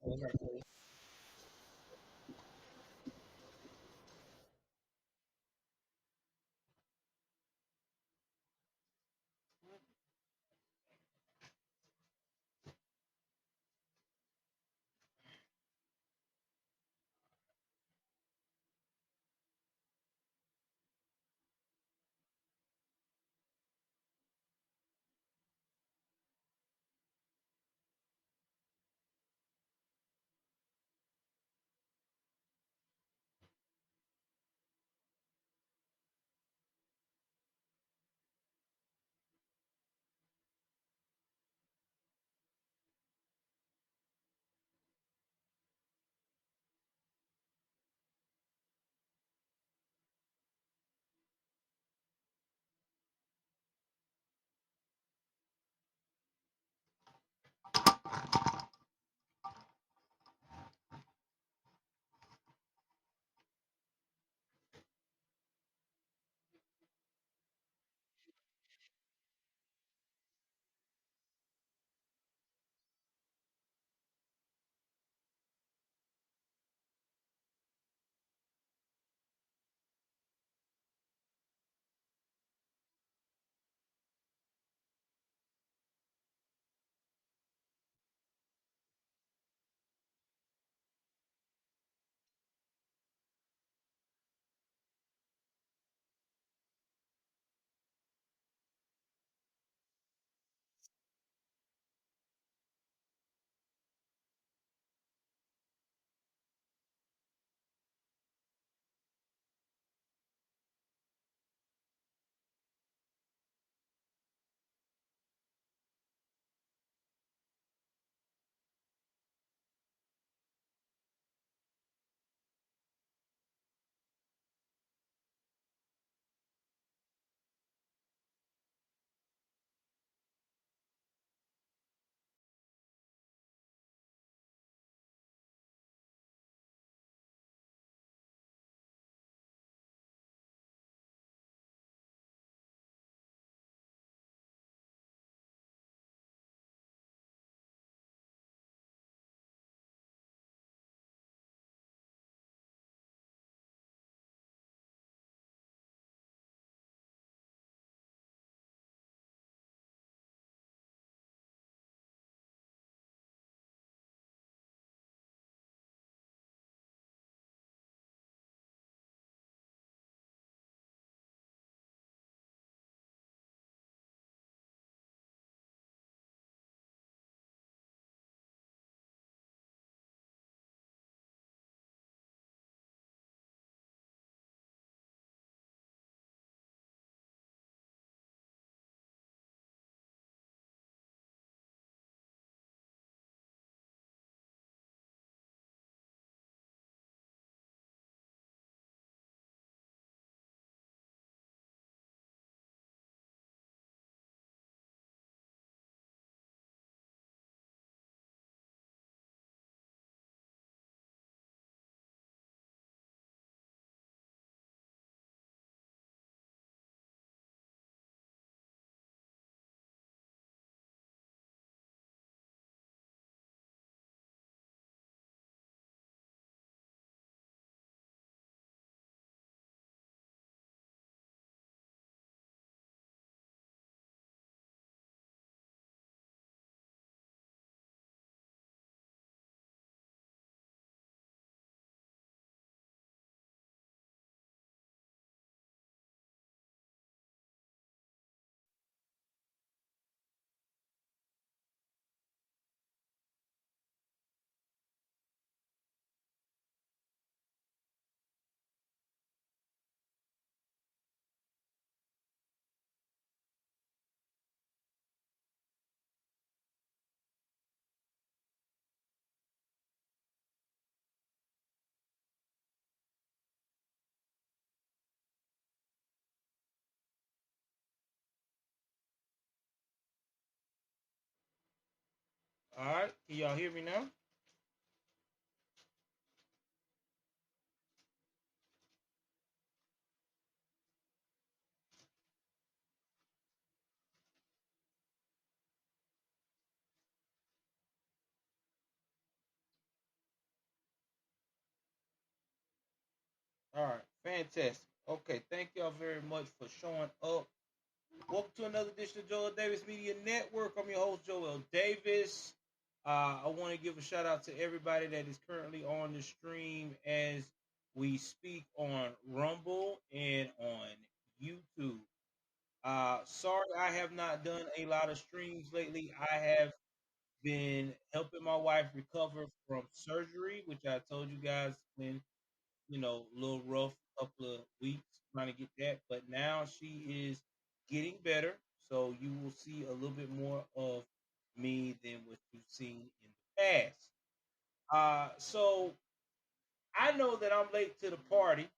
All right, can y'all hear me now? All right, fantastic. Okay, thank y'all very much for showing up. Welcome to another edition of Joel Davis Media Network. I'm your host, Joel Davis. I want to give a shout out to everybody that is currently on the stream as we speak on Rumble and on YouTube. Sorry, I have not done a lot of streams lately. I have been helping my wife recover from surgery, which I told you guys when a little rough couple of weeks trying to get that, but now she is getting better. So you will see a little bit more of me than what you've seen in the past. So I know that I'm late to the party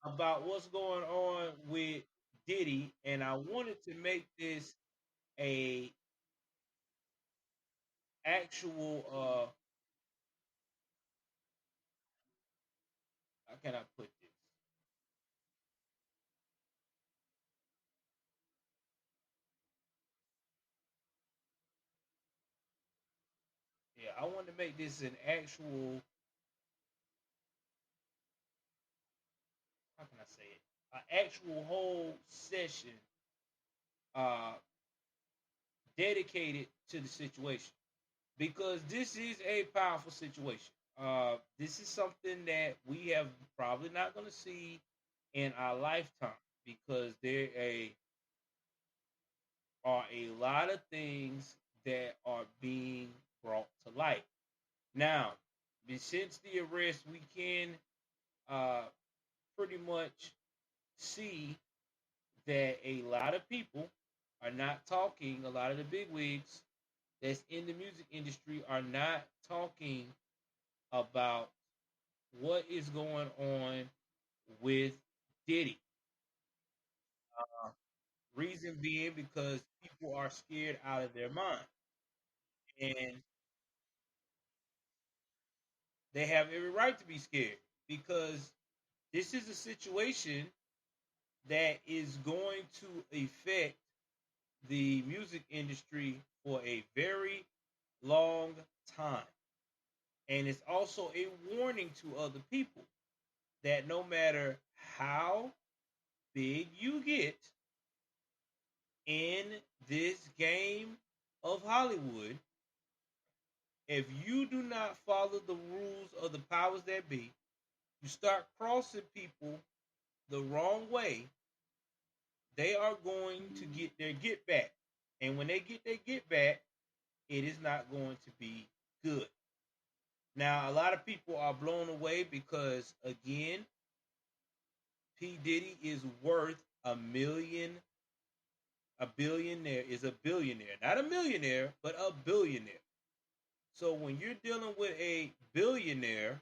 about what's going on with Diddy, and I wanted to make this a actual how can I put this? Yeah, I want to make this an actual how can I say it? An actual whole session uh dedicated to the situation because this is a powerful situation. This is something that we have probably not going to see in our lifetime because are a lot of things that are being brought to light. Now, since the arrest, we can uh, pretty much see that a lot of people are not talking, a lot of the big wigs that's in the music industry are not talking about what is going on with Diddy. Uh, Reason being because people are scared out of their mind. And they have every right to be scared because this is a situation that is going to affect the music industry for a very long time. And it's also a warning to other people that no matter how big you get in this game of Hollywood, if you do not follow the rules of the powers that be, you start crossing people the wrong way, they are going to get their get back. And when they get their get back, it is not going to be good. Now, a lot of people are blown away because, again, P. Diddy is worth a billionaire is a billionaire, not a millionaire, but a billionaire. So when you're dealing with a billionaire,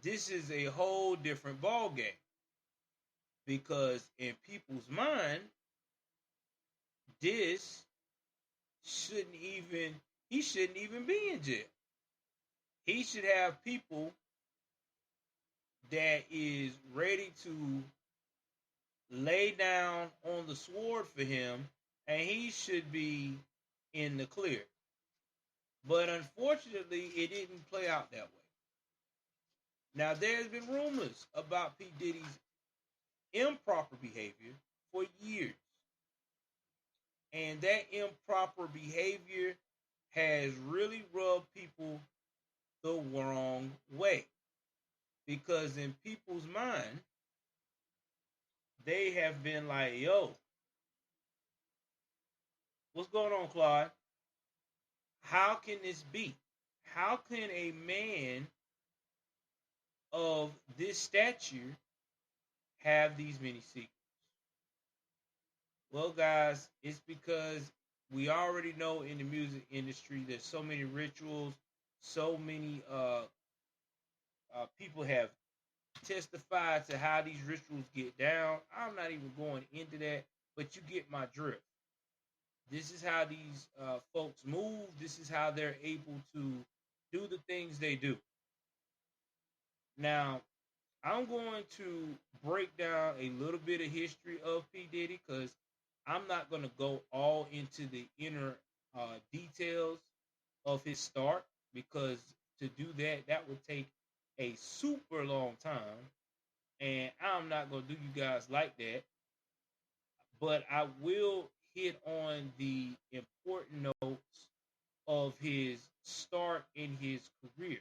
this is a whole different ball game because in people's mind, this shouldn't even he shouldn't even be in jail. He should have people that is ready to lay down on the sword for him, and he should be in the clear. But unfortunately, it didn't play out that way. Now, there's been rumors about P. Diddy's improper behavior for years. And that improper behavior has really rubbed people the wrong way. Because in people's mind, they have been like, yo, what's going on, Claude? How can this be? How can a man of this stature have these many secrets? Well, guys, it's because we already know in the music industry there's so many rituals, so many people have testified to how these rituals get down. I'm not even going into that, but you get my drift. This is how these folks move. This is how they're able to do the things they do. Now, I'm going to break down a little bit of history of P. Diddy because I'm not going to go all into the inner details of his start because to do that, that would take a super long time, and I'm not gonna do you guys like that, but I will hit on the important notes of his start in his career.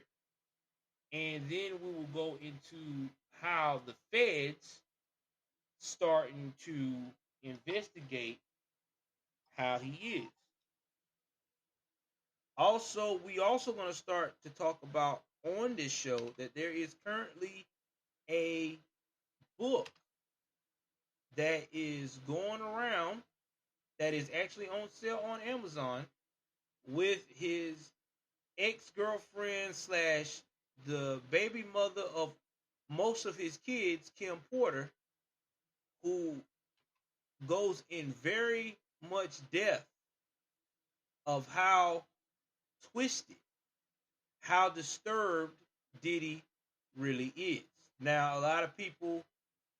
And then we will go into how the feds starting to investigate how he is. Also, we also going to start to talk about on this show that there is currently a book that is going around that is actually on sale on Amazon with his ex-girlfriend slash the baby mother of most of his kids, Kim Porter, who goes in very much depth of how twisted, how disturbed Diddy really is. Now, a lot of people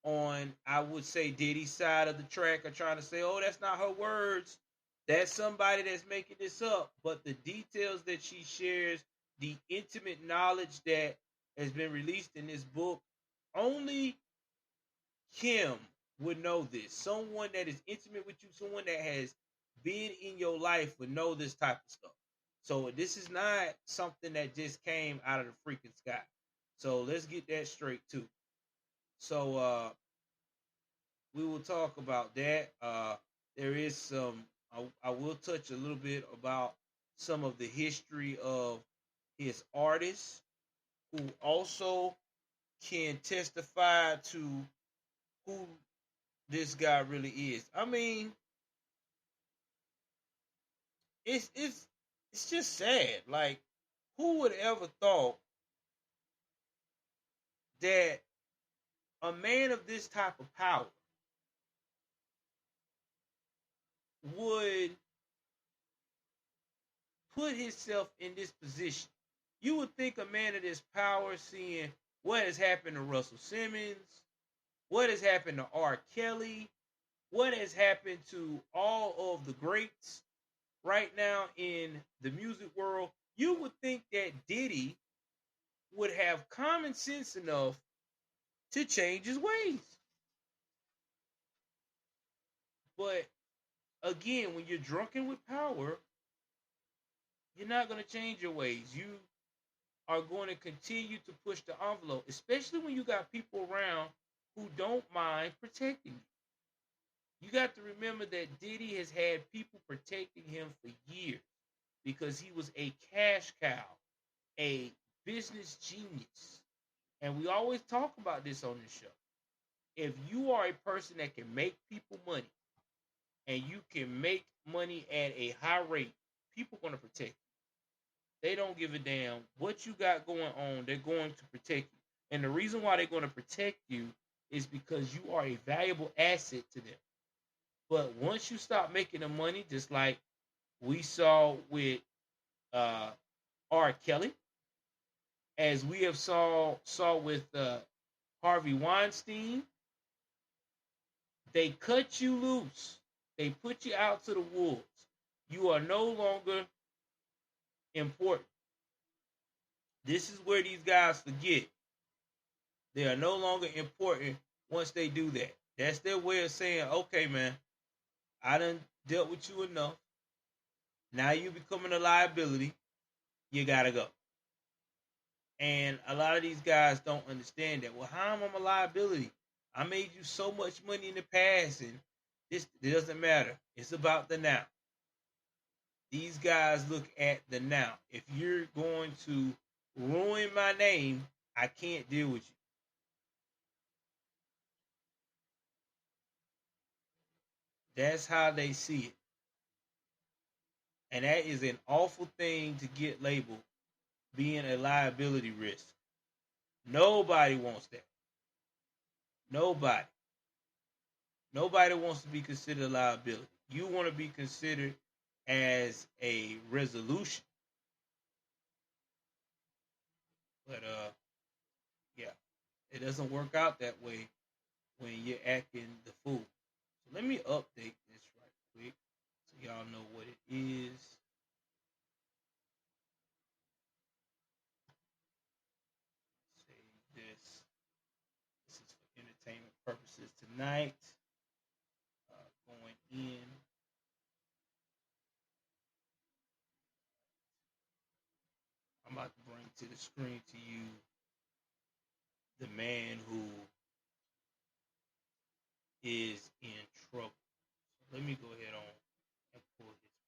on, I would say, Diddy's side of the track are trying to say, oh, that's not her words. That's somebody that's making this up. But the details that she shares, the intimate knowledge that has been released in this book, only Kim would know this. Someone that is intimate with you, someone that has been in your life would know this type of stuff. So this is not something that just came out of the freaking sky. So let's get that straight too. So we will talk about that. There is some. I will touch a little bit about some of the history of his artists who also can testify to who this guy really is. I mean, it's just sad. Like, who would ever thought that a man of this type of power would put himself in this position? You would think a man of this power, seeing what has happened to Russell Simmons, what has happened to R. Kelly, what has happened to all of the greats right now in the music world, you would think that Diddy would have common sense enough to change his ways. But again, when you're drunken with power, you're not going to change your ways. You are going to continue to push the envelope, especially when you got people around who don't mind protecting you. You got to remember that Diddy has had people protecting him for years because he was a cash cow, a business genius. And we always talk about this on this show. If you are a person that can make people money and you can make money at a high rate, people are going to protect you. They don't give a damn what you got going on. They're going to protect you. And the reason why they're going to protect you is because you are a valuable asset to them. But once you stop making the money, just like we saw with uh, R. Kelly, as we have saw with Harvey Weinstein, they cut you loose. They put you out to the wolves. You are no longer important. This is where these guys forget. They are no longer important once they do that. That's their way of saying, okay, man, I done dealt with you enough. Now you becoming a liability. You gotta go. And a lot of these guys don't understand that. Well, how am I a liability? I made you so much money in the past, and this it doesn't matter. It's about the now. These guys look at the now. If you're going to ruin my name, I can't deal with you. That's how they see it. And that is an awful thing to get labeled being a liability risk. Nobody wants that. Nobody. Nobody wants to be considered a liability. You want to be considered as a resolution. But yeah, it doesn't work out that way when you're acting the fool. So let me update this right quick so y'all know what it is. tonight. Going in. I'm about to bring to the screen to you the man who is in trouble. So let me go ahead on and pull his picture.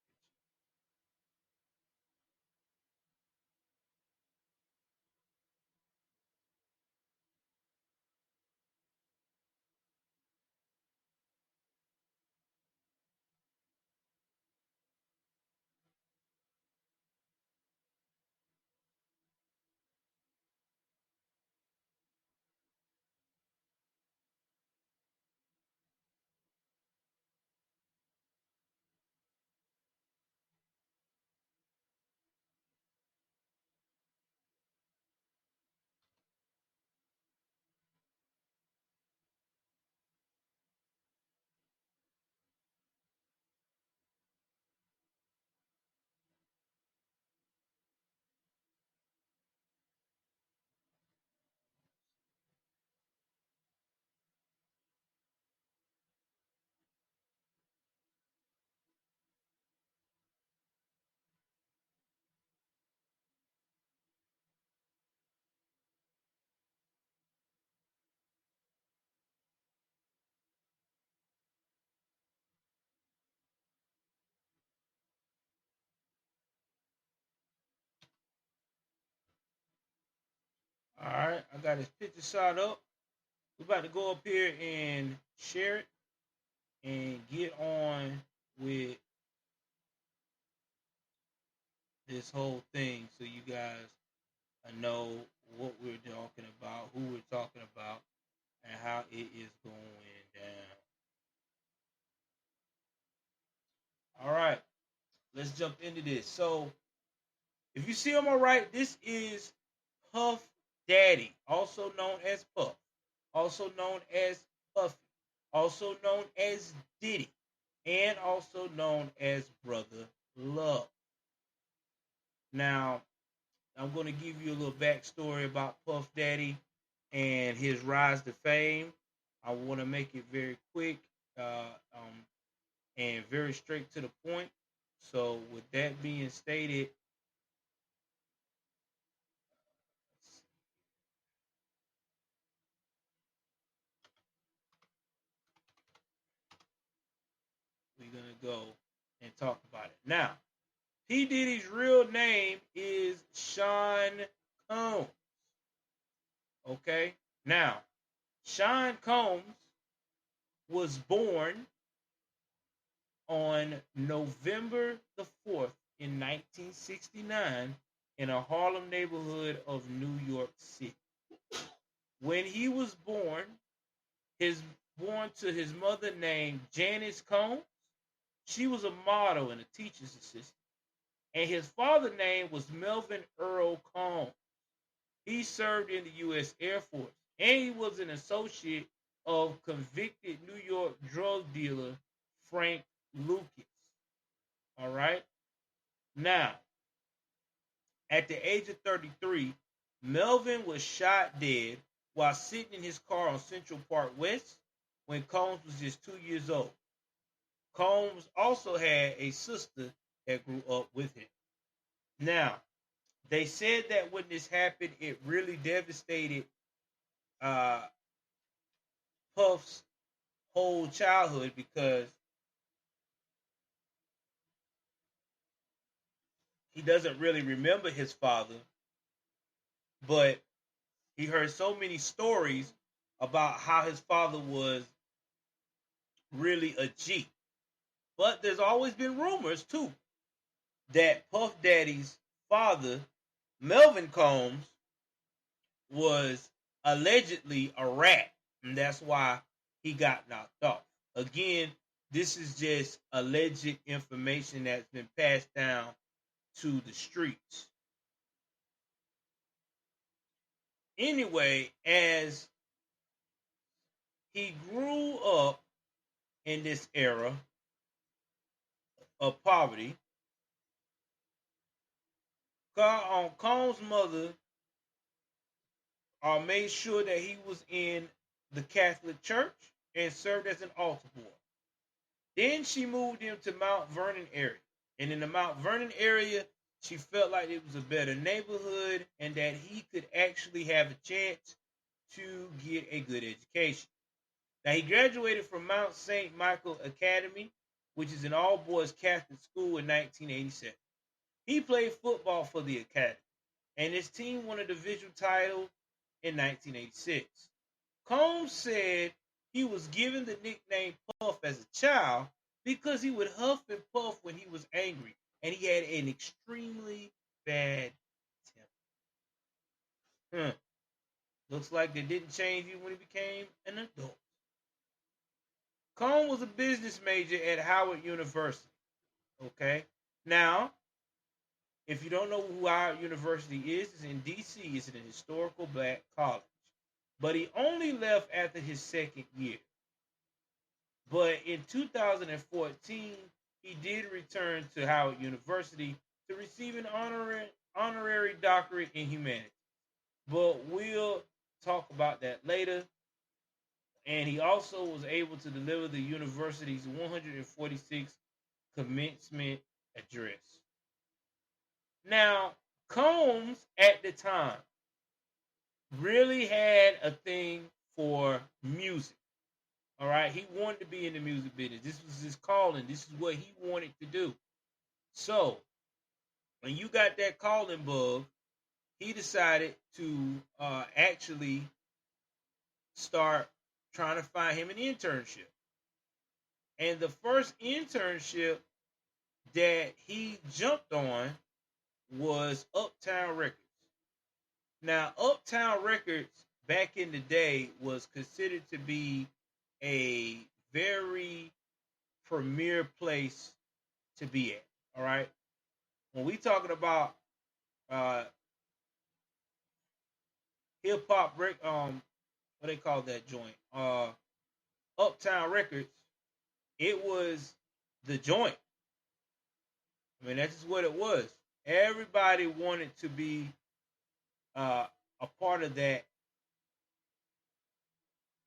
All right, I got his picture shot up. We're about to go up here and share it and get on with this whole thing so you guys know what we're talking about, who we're talking about, and how it is going down. All right, let's jump into this. So, if you see on my right, this is Puff Daddy, also known as Puff, also known as Puffy, also known as Diddy, and also known as Brother Love. Now, I'm going to give you a little backstory about Puff Daddy and his rise to fame. I want to make it very quick and very straight to the point. So, with that being stated, we're going to go and talk about it. Now, P. Diddy's real name is Sean Combs. Okay? Now, Sean Combs was born on November the 4th in 1969 in a Harlem neighborhood of New York City. When he was born, born to his mother named Janice Combs. She was a model and a teacher's assistant. And his father's name was Melvin Earl Combs. He served in the U.S. Air Force, and he was an associate of convicted New York drug dealer Frank Lucas. All right. Now, at the age of 33, Melvin was shot dead while sitting in his car on Central Park West when Combs was just 2 years old. Combs also had a sister that grew up with him. Now, they said that when this happened, it really devastated uh, Puff's whole childhood because he doesn't really remember his father, but he heard so many stories about how his father was really a G. But there's always been rumors too that Puff Daddy's father, Melvin Combs, was allegedly a rat, and that's why he got knocked off. Again, this is just alleged information that's been passed down to the streets. Anyway, as he grew up in this era of poverty, Combs' mother made sure that he was in the Catholic Church and served as an altar boy. Then she moved him to Mount Vernon area. And in the Mount Vernon area, she felt like it was a better neighborhood and that he could actually have a chance to get a good education. Now, he graduated from Mount St. Michael Academy, which is an all-boys Catholic school, in 1987. He played football for the academy, and his team won a division title in 1986. Combs said he was given the nickname Puff as a child because he would huff and puff when he was angry, and he had an extremely bad temper. Looks like they didn't change him when he became an adult. Combs was a business major at Howard University. Okay. Now, if you don't know who Howard University is, it's in D.C. It's an historical black college. But he only left after his second year. But in 2014, he did return to Howard University to receive an honorary doctorate in humanities. But we'll talk about that later. And he also was able to deliver the university's 146th commencement address. Now, Combs at the time really had a thing for music. All right, he wanted to be in the music business. This was his calling. This is what he wanted to do. So, when you got that calling bug, he decided to actually start trying to find him an internship. And the first internship that he jumped on was Uptown Records. Now, Uptown Records back in the day was considered to be a very premier place to be at. All right. When we talking about hip hop, what they call that joint? Uptown Records. It was the joint. I mean, that's just what it was. Everybody wanted to be a part of that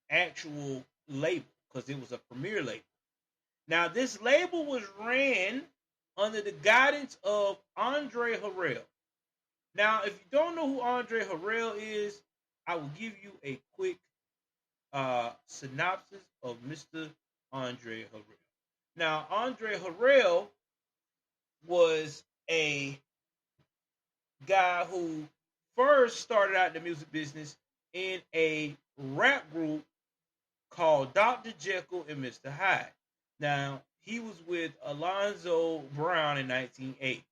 actual label because it was a premier label. Now, this label was ran under the guidance of Andre Harrell. Now, if you don't know who Andre Harrell is, I will give you a quick synopsis of Mr. Andre Harrell. Now, Andre Harrell was a guy who first started out in the music business in a rap group called Dr. Jekyll and Mr. Hyde. Now, he was with Alonzo Brown in 1980.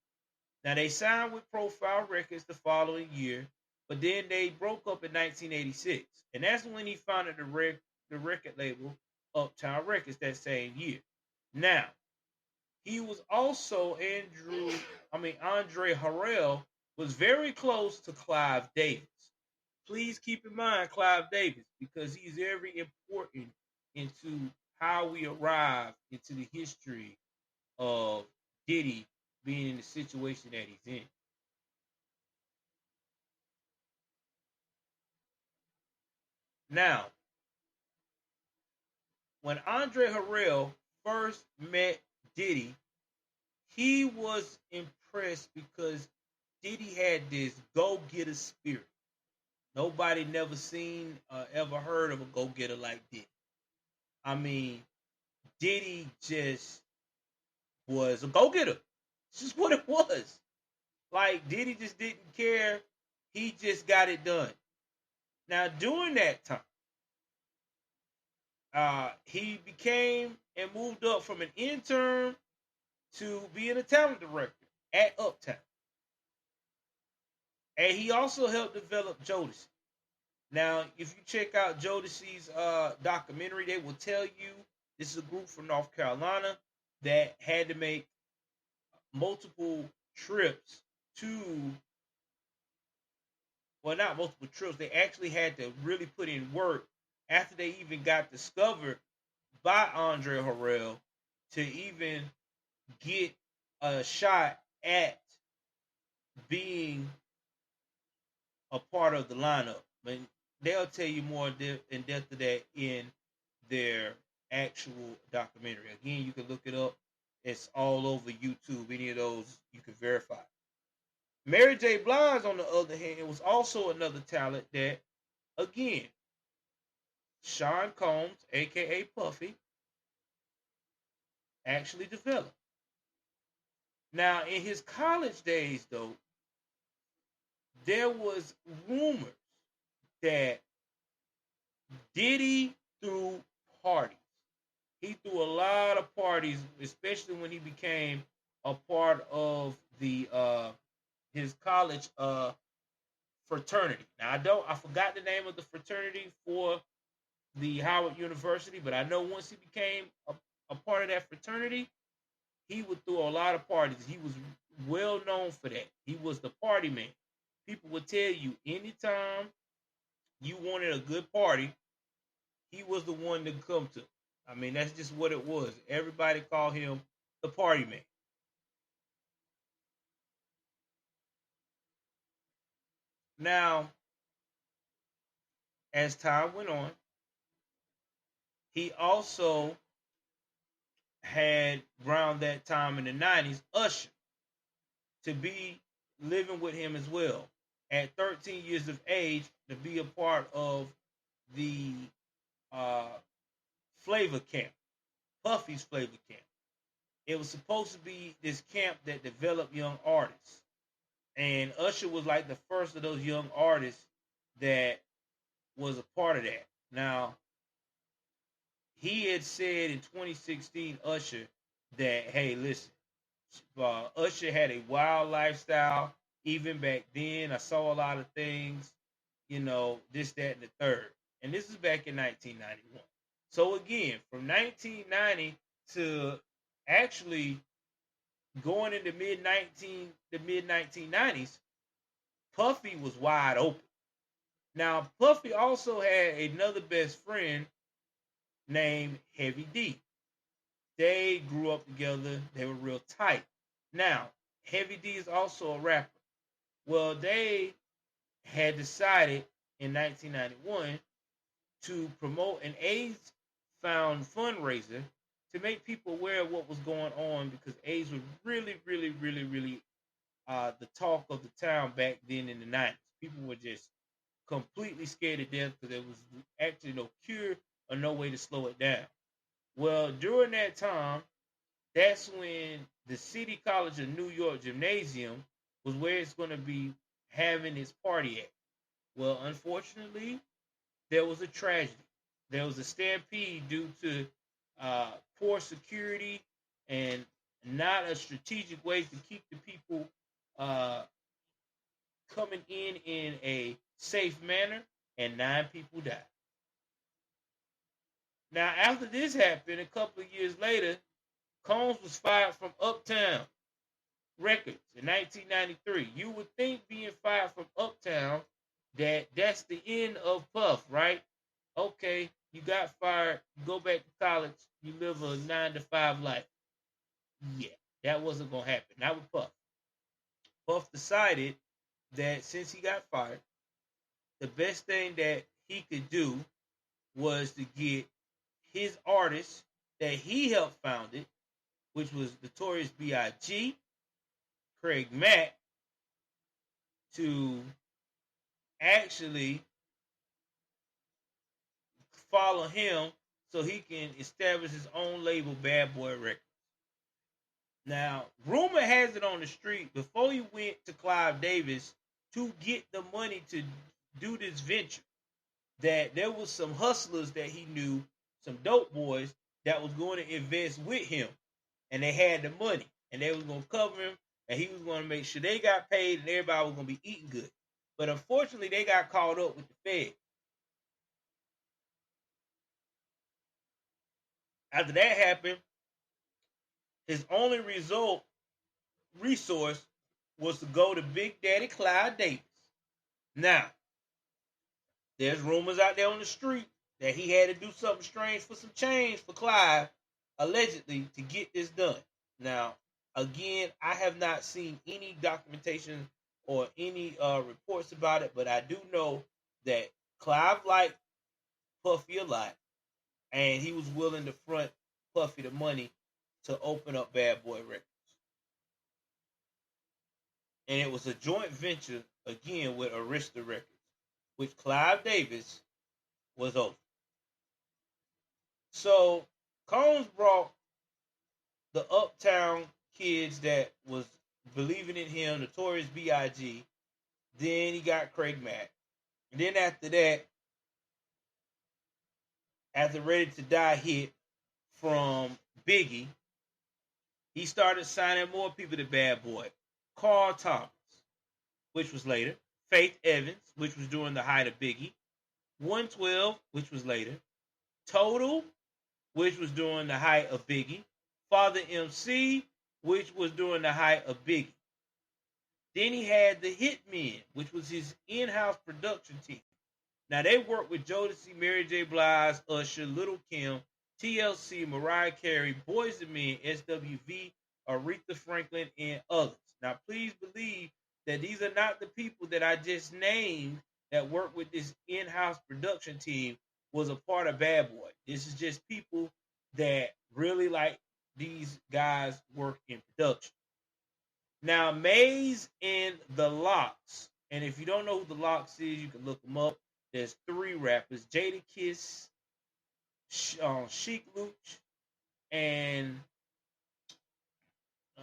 Now, they signed with Profile Records the following year, but then they broke up in 1986. And that's when he founded the record label Uptown Records that same year. Now, he was also Andre Harrell was very close to Clive Davis. Please keep in mind Clive Davis because he's very important into how we arrive into the history of Diddy being in the situation that he's in. Now, when Andre Harrell first met Diddy, he was impressed because Diddy had this go-getter spirit. Nobody never ever heard of a go-getter like Diddy. I mean, Diddy just was a go-getter. It's just what it was. Like, Diddy just didn't care. He just got it done. Now, during that time, he became and moved up from an intern to being a talent director at Uptown. And he also helped develop Jodeci. Now, if you check out Jodeci's documentary, they will tell you this is a group from North Carolina that had to make multiple trips not multiple trips. They actually had to really put in work after they even got discovered by Andre Harrell to even get a shot at being a part of the lineup. I mean, they'll tell you more in depth of that in their actual documentary. Again, you can look it up. It's all over YouTube. Any of those you can verify. Mary J. Blige, on the other hand, was also another talent that, again, Sean Combs, aka Puffy, actually developed. Now, in his college days, though, there was rumors that Diddy threw parties. He threw a lot of parties, especially when he became a part of the his college fraternity. Now I forgot the name of the fraternity for the Howard University, but I know once he became a part of that fraternity, he would throw a lot of parties. He was well known for that. He was the party man. People would tell you anytime you wanted a good party, he was the one to come to. I mean, that's just what it was. Everybody called him the party man. Now, as time went on, he also had around that time in the 90s Usher to be living with him as well. At 13 years of age, to be a part of the uh, Flavor Camp, Puffy's Flavor Camp. It was supposed to be this camp that developed young artists. And Usher was like the first of those young artists that was a part of that. Now, he had said in 2016, Usher, that, hey, listen, Usher had a wild lifestyle. Even back then, I saw a lot of things, this, that, and the third. And this is back in 1991. So again, from 1990 to actually going into the mid 1990s, Puffy was wide open. Now, Puffy also had another best friend named Heavy D. They grew up together. They were real tight. Now, Heavy D is also a rapper. Well, they had decided in 1991 to promote an AIDS Found fundraiser to make people aware of what was going on, because AIDS was really, really, really, really the talk of the town back then in the 90s. People were just completely scared to death because there was actually no cure or no way to slow it down. Well, during that time, that's when the City College of New York Gymnasium was where it's going to be having its party at. Well, unfortunately, there was a tragedy. There was a stampede due to poor security and not a strategic way to keep the people uh, coming in a safe manner, and 9 people died. Now, after this happened, a couple of years later, Combs was fired from Uptown Records in 1993. You would think being fired from Uptown that's the end of Puff, right? Okay, you got fired, you go back to college, you live a 9 to 5 life. Yeah, that wasn't gonna happen. Not with Puff. Puff decided that since he got fired, the best thing that he could do was to get his artist that he helped found it, which was Notorious B.I.G., Craig Mack, to actually follow him so he can establish his own label, Bad Boy Records. Now, rumor has it on the street, before he went to Clive Davis to get the money to do this venture, that there was some hustlers that he knew, some dope boys that was going to invest with him, and they had the money, and they was going to cover him, and he was going to make sure they got paid, and everybody was going to be eating good. But unfortunately, they got caught up with the Fed. After that happened, his only resource was to go to Big Daddy Clyde Davis. Now, there's rumors out there on the street that he had to do something strange for some change for Clyde, allegedly, to get this done. Now, again, I have not seen any documentation or any reports about it, but I do know that Clive liked Puffy a lot, and he was willing to front Puffy the money to open up Bad Boy Records. And it was a joint venture, again, with Arista Records, which Clive Davis was over. So Combs brought the Uptown kids that was believing in him, Notorious B.I.G. Then he got Craig Mack. And then after that, after Ready to Die hit from Biggie, he started signing more people to Bad Boy. Carl Thomas, which was later. Faith Evans, which was during the height of Biggie. 112, which was later. Total, which was during the height of Biggie. Father MC, which was during the height of Biggie. Then he had the Hitmen, which was his in-house production team. Now, they worked with Jodeci, Mary J. Blige, Usher, Little Kim, TLC, Mariah Carey, Boyz II Men, SWV, Aretha Franklin, and others. Now, please believe that these are not the people that I just named that worked with this in-house production team was a part of Bad Boy. This is just people that really like these guys work in production. Now, Maze and the Lox, and if you don't know who the Lox is, you can look them up. There's 3 rappers: Jadakiss, Sheik Luch, and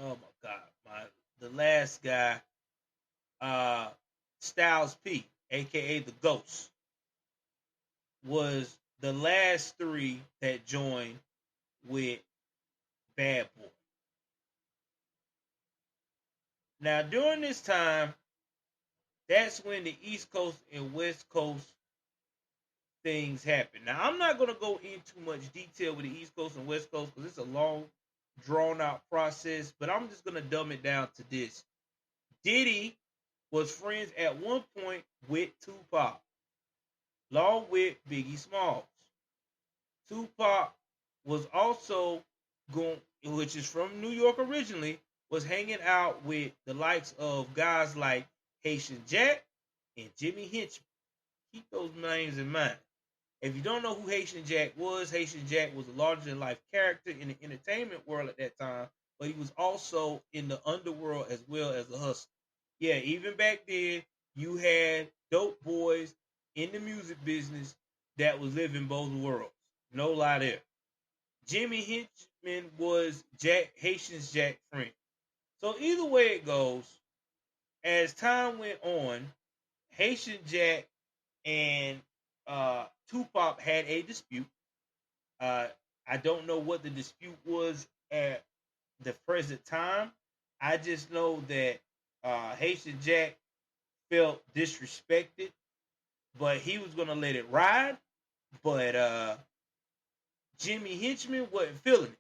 oh my God, the last guy, Styles P, aka the Ghost, was the last 3 that joined with Bad Boy. Now, during this time, that's when the East Coast and West Coast things happen. Now, I'm not going to go into much detail with the East Coast and West Coast because it's a long, drawn-out process, but I'm just going to dumb it down to this. Diddy was friends at one point with Tupac, along with Biggie Smalls. Tupac was also going, which is from New York originally, was hanging out with the likes of guys like Haitian Jack and Jimmy Henchman. Keep those names in mind. If you don't know who Haitian Jack was a larger-than-life character in the entertainment world at that time, but he was also in the underworld as well as a hustler. Yeah, even back then, you had dope boys in the music business that was living both worlds. No lie there. Jimmy Henchman was Haitian's Jack friend. So either way it goes, as time went on, Haitian Jack and Tupac had a dispute. I don't know what the dispute was at the present time. I just know that Haitian Jack felt disrespected, but he was going to let it ride. But Jimmy Henchman wasn't feeling it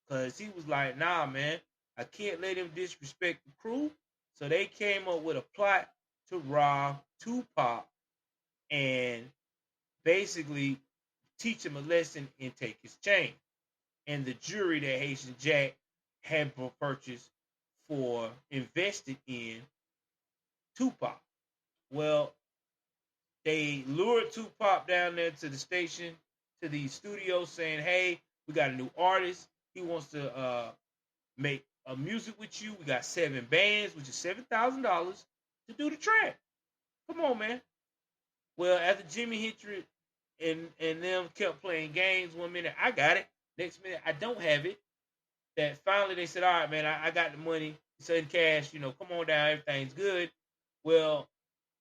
because he was like, nah, man, I can't let him disrespect the crew. So they came up with a plot to rob Tupac and basically teach him a lesson and take his chain. And the jury that Haitian Jack had purchased for invested in Tupac. Well, they lured Tupac down there to the station, to the studio, saying, hey, we got a new artist. He wants to make a music with you. We got 7 bands, which is $7,000 to do the track. Come on, man. Well, after Jimmy Hendrix and them kept playing games, 1 minute, I got it. Next minute, I don't have it. That finally they said, all right, man, I got the money. It's in cash. Come on down. Everything's good. Well,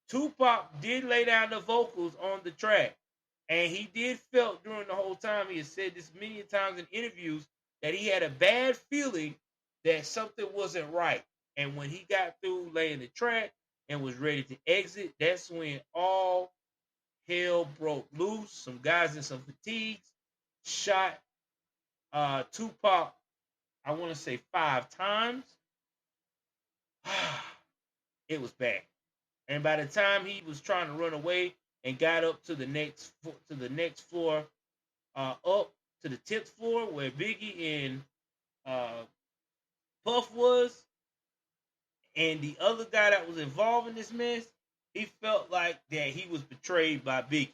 Tupac did lay down the vocals on the track. And he did felt during the whole time, he has said this many times in interviews, that he had a bad feeling that something wasn't right. And when he got through laying the track and was ready to exit, that's when all hell broke loose. Some guys in some fatigues shot Tupac, I want to say 5 times. It was bad. And by the time he was trying to run away and got up to the next floor, up to the 10th floor where Biggie and Puff was, and the other guy that was involved in this mess, he felt like that he was betrayed by Biggie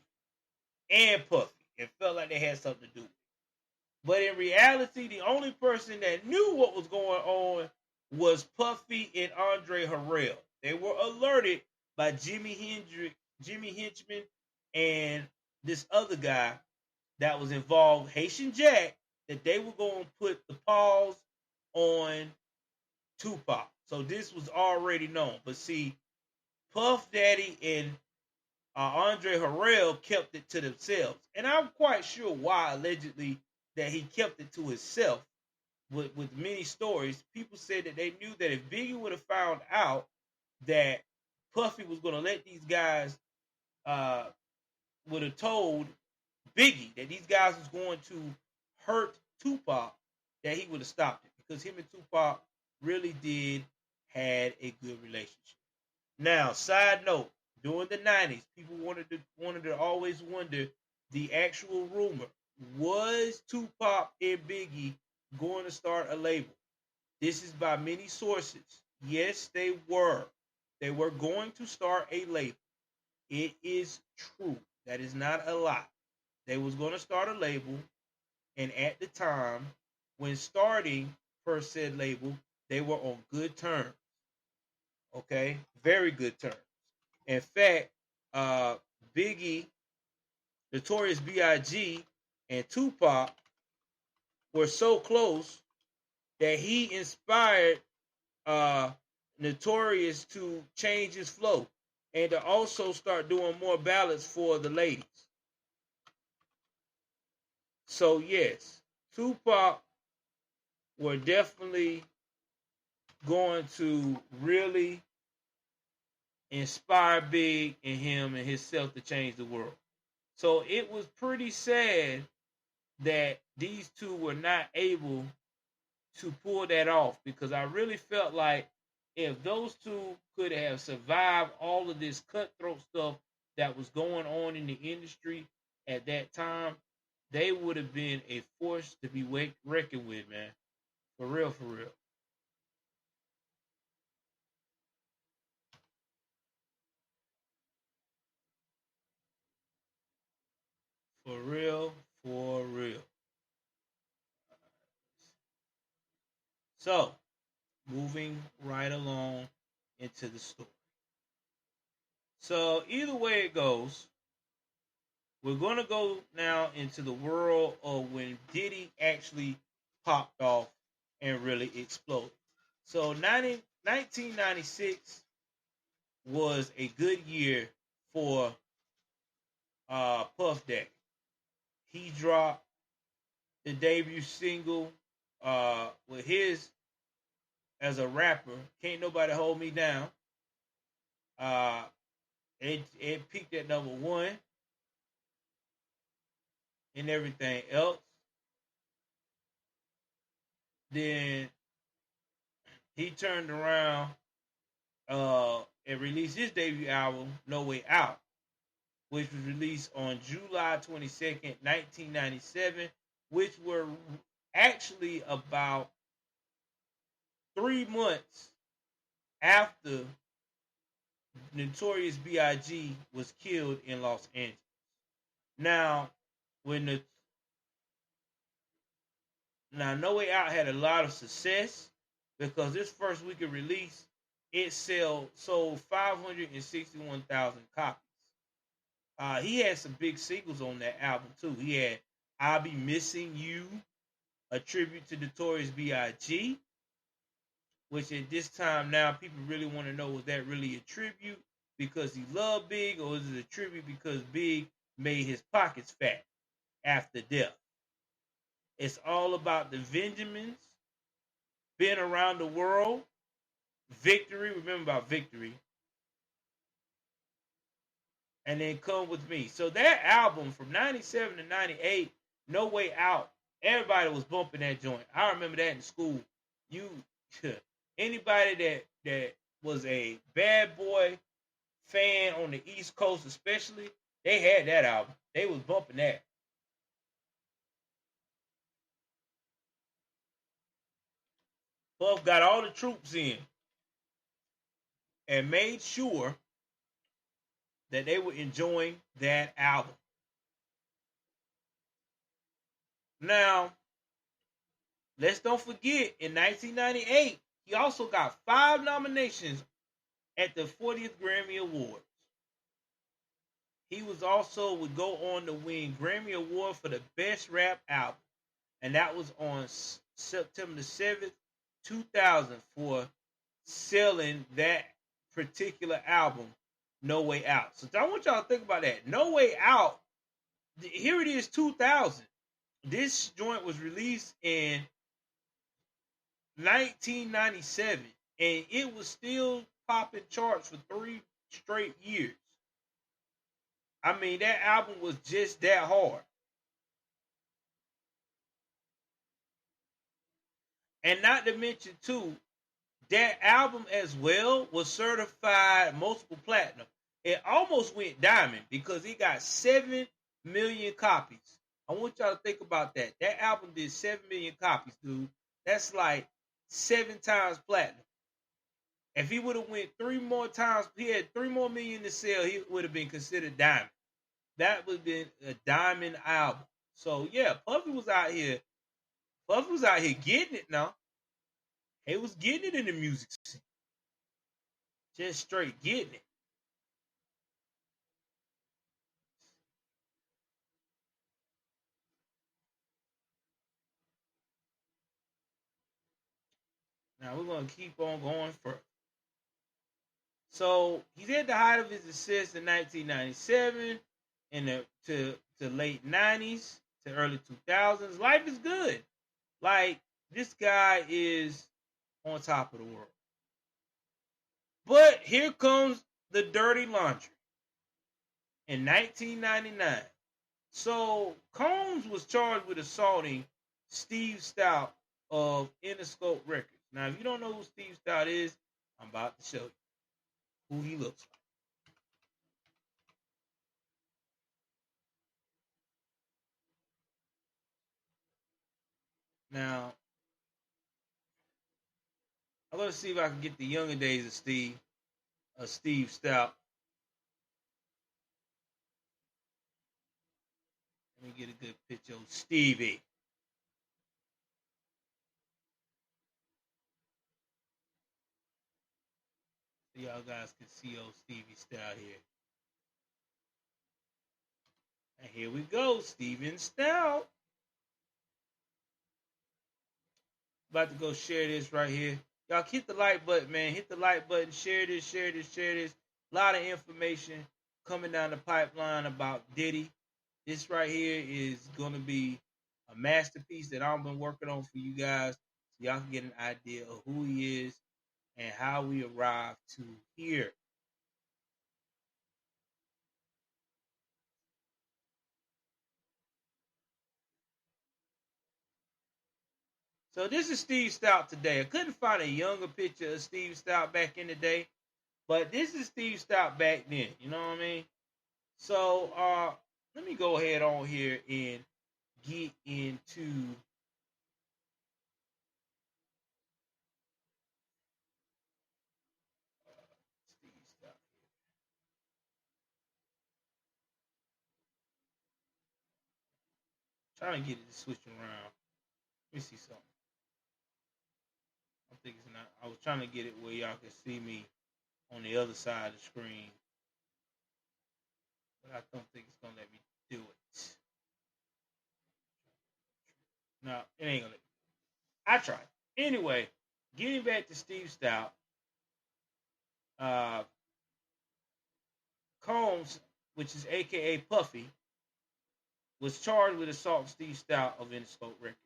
and Puffy. It felt like they had something to do with it. But in reality, the only person that knew what was going on was Puffy and Andre Harrell. They were alerted by Jimmy Henchman, and this other guy that was involved, Haitian Jack, that they were going to put the pause on Tupac. So this was already known. But see, Puff Daddy and Andre Harrell kept it to themselves. And I'm quite sure why, allegedly, that he kept it to himself with many stories. People said that they knew that if Biggie would have found out that Puffy was going to let these guys, would have told Biggie that these guys was going to hurt Tupac, that he would have stopped it, because him and Tupac really did had a good relationship. Now, side note, during the 90s, people wanted to always wonder the actual rumor. Was Tupac and Biggie going to start a label? This is by many sources. Yes, they were. They were going to start a label. It is true. That is not a lie. They was going to start a label, and at the time, when starting per said label, they were on good terms. Okay? Very good terms. In fact, Biggie, Notorious B.I.G., and Tupac were so close that he inspired Notorious to change his flow and to also start doing more ballads for the ladies. So yes, Tupac were definitely going to really inspire Big and him and himself to change the world. So it was pretty sad that these two were not able to pull that off, because I really felt like if those two could have survived all of this cutthroat stuff that was going on in the industry at that time, they would have been a force to be reckoned with, man. For real, for real. For real, for real. So, moving right along into the story. So, either way it goes, we're going to go now into the world of when Diddy actually popped off and really exploded. So 1996 was a good year for Puff Daddy. He dropped the debut single with his as a rapper, Can't Nobody Hold Me Down. Uh, it peaked at number one and everything else. Then he turned around and released his debut album, No Way Out, which was released on July 22nd, 1997, which were actually about 3 months after Notorious B.I.G. was killed in Los Angeles. Now, when the No Way Out had a lot of success, because this first week of release, it sold 561,000 copies. He had some big singles on that album too. He had "I'll Be Missing You," a tribute to Notorious B.I.G., which at this time now people really want to know, was that really a tribute because he loved Big, or is it a tribute because Big made his pockets fat after death? It's all about the Benjamins, been around the world, Victory, remember about Victory, and then Come With Me. So that album from 97 to 98, No Way Out, everybody was bumping that joint. I remember that in school. You anybody that was a bad boy fan on the East Coast especially, they had that album. They was bumping that. Puff got all the troops in and made sure that they were enjoying that album. Now, let's don't forget, in 1998, he also got 5 nominations at the 40th Grammy Awards. He was also would go on to win Grammy Award for the Best Rap Album, and that was on September the 7th, 2000, for selling that particular album, No Way Out. So I want y'all to think about that. No Way Out, here it is, 2000. This joint was released in 1997, and it was still popping charts for 3 straight years. I mean, that album was just that hard. And not to mention, too, that album as well was certified multiple platinum. It almost went diamond because it got 7 million copies. I want y'all to think about that. That album did 7 million copies, dude. That's like 7 times platinum. If he would have went 3 more times, he had 3 more million to sell, he would have been considered diamond. That would have been a diamond album. So yeah, Puffy was out here. Puffy was out here getting it now. He was getting it in the music scene. Just straight getting it. Now we're gonna keep on going further. So he's at the height of his success in 1997 and to late 90s to early 2000s. Life is good. Like, this guy is on top of the world. But here comes the dirty laundry in 1999. So Combs was charged with assaulting Steve Stout of Interscope Records. Now, if you don't know who Steve Stout is, I'm about to show you who he looks like. Now, I'm gonna see if I can get the younger days of Steve Stout. Let me get a good picture of Stevie. So y'all guys can see old Stevie Stout here. And here we go, Steven Stout. About to go share this right here. Y'all hit the like button, man. Hit the like button. Share this, share this, share this. A lot of information coming down the pipeline about Diddy. This right here is going to be a masterpiece that I've been working on for you guys, so y'all can get an idea of who he is and how we arrived to here. So this is Steve Stout today. I couldn't find a younger picture of Steve Stout back in the day, but this is Steve Stout back then. You know what I mean? So let me go ahead on here and get into Steve Stout. Trying to get it to switch around. Let me see something. I think it's not. I was trying to get it where y'all can see me on the other side of the screen, but I don't think it's gonna let me do it. No, it ain't gonna let me. I tried. Anyway, getting back to Steve Stout, uh, Combs, which is AKA Puffy, was charged with assault Steve Stout of Interscope Records.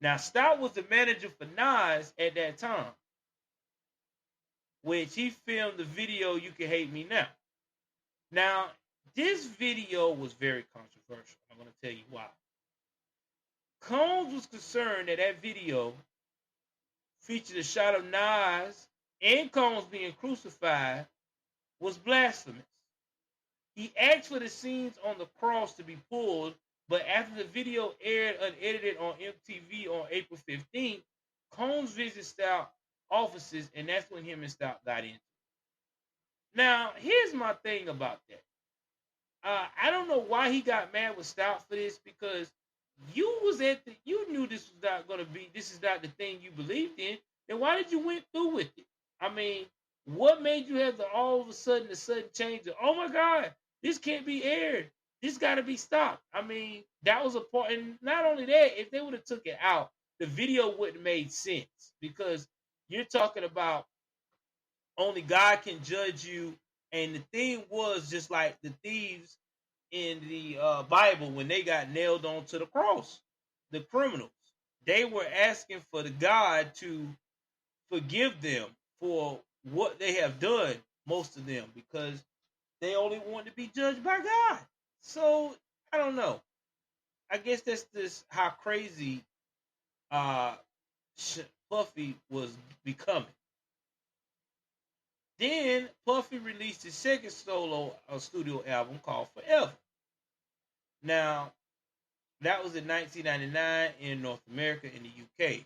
Now, Stout was the manager for Nas at that time, which he filmed the video "You Can Hate Me Now." Now, this video was very controversial. I'm going to tell you why. Combs was concerned that that video featured a shot of Nas and Combs being crucified was blasphemous. He asked for the scenes on the cross to be pulled, but after the video aired unedited on MTV on April 15th, Combs visited Stout offices, and that's when him and Stout got into it. Now, here's my thing about that. I don't know why he got mad with Stout for this, because you knew this was not gonna be, this is not the thing you believed in, then why did you went through with it? I mean, what made you have to all of a sudden the sudden change of, oh my God, this can't be aired. This got to be stopped. I mean, that was a part, and not only that, if they would have took it out, the video wouldn't have made sense because you're talking about only God can judge you, and the thing was just like the thieves in the Bible when they got nailed onto the cross, the criminals. They were asking for the God to forgive them for what they have done, most of them, because they only want to be judged by God. So I don't know. I guess that's just how crazy uh, Puffy was becoming. Then Puffy released his second solo studio album called Forever. Now that was in 1999 in North America and the UK,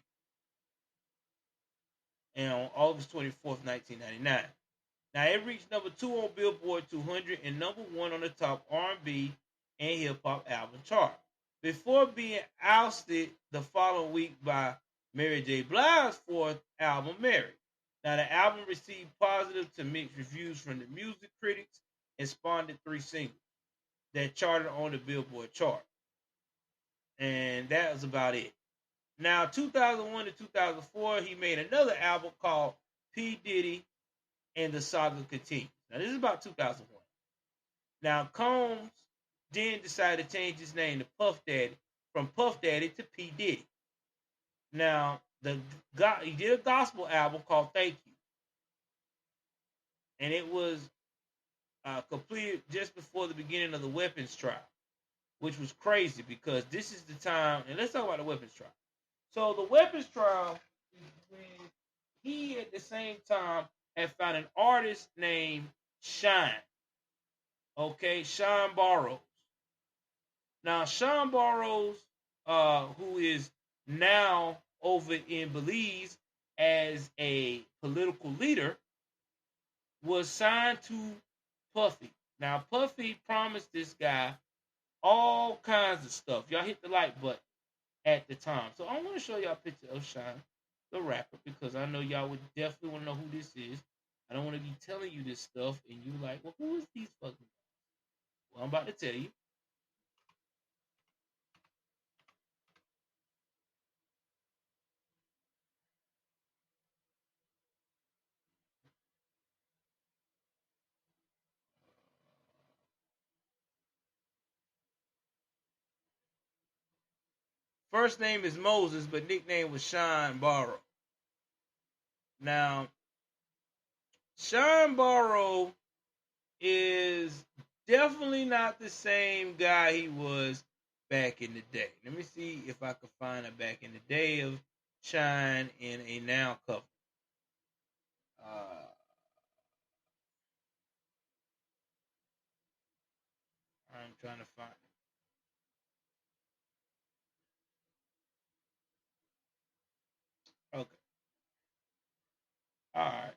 and on August 24th, 1999. Now it reached number 2 on Billboard 200 and number 1 on the top R&B and hip hop album chart. Before being ousted the following week by Mary J. Blige's fourth album, Mary. Now the album received positive to mixed reviews from the music critics and spawned 3 singles that charted on the Billboard chart. And that was about it. Now 2001 to 2004, he made another album called P. Diddy and the Saga Continues. Now this is about 2001. Now Combs then decided to change his name to Puff Daddy, from Puff Daddy to P. Diddy. Now he did a gospel album called Thank You, and it was completed just before the beginning of the weapons trial, which was crazy because this is the time. And let's talk about the weapons trial. So the weapons trial is when he at the same time had found an artist named Shine. Okay, Sean Burrows. Now, Sean Burrows, who is now over in Belize as a political leader, was signed to Puffy. Now, Puffy promised this guy all kinds of stuff. Y'all hit the like button at the time. So I'm going to show y'all a picture of Sean, the rapper, because I know y'all would definitely want to know who this is. I don't want to be telling you this stuff and you like, well, who is these fucking guys? Well, I'm about to tell you. First name is Moses, but nickname was Sean Barrow. Now, Sean Barrow is definitely not the same guy he was back in the day. Let me see if I can find a back in the day of Shine in a now cover. I'm trying to find it. Okay. All right.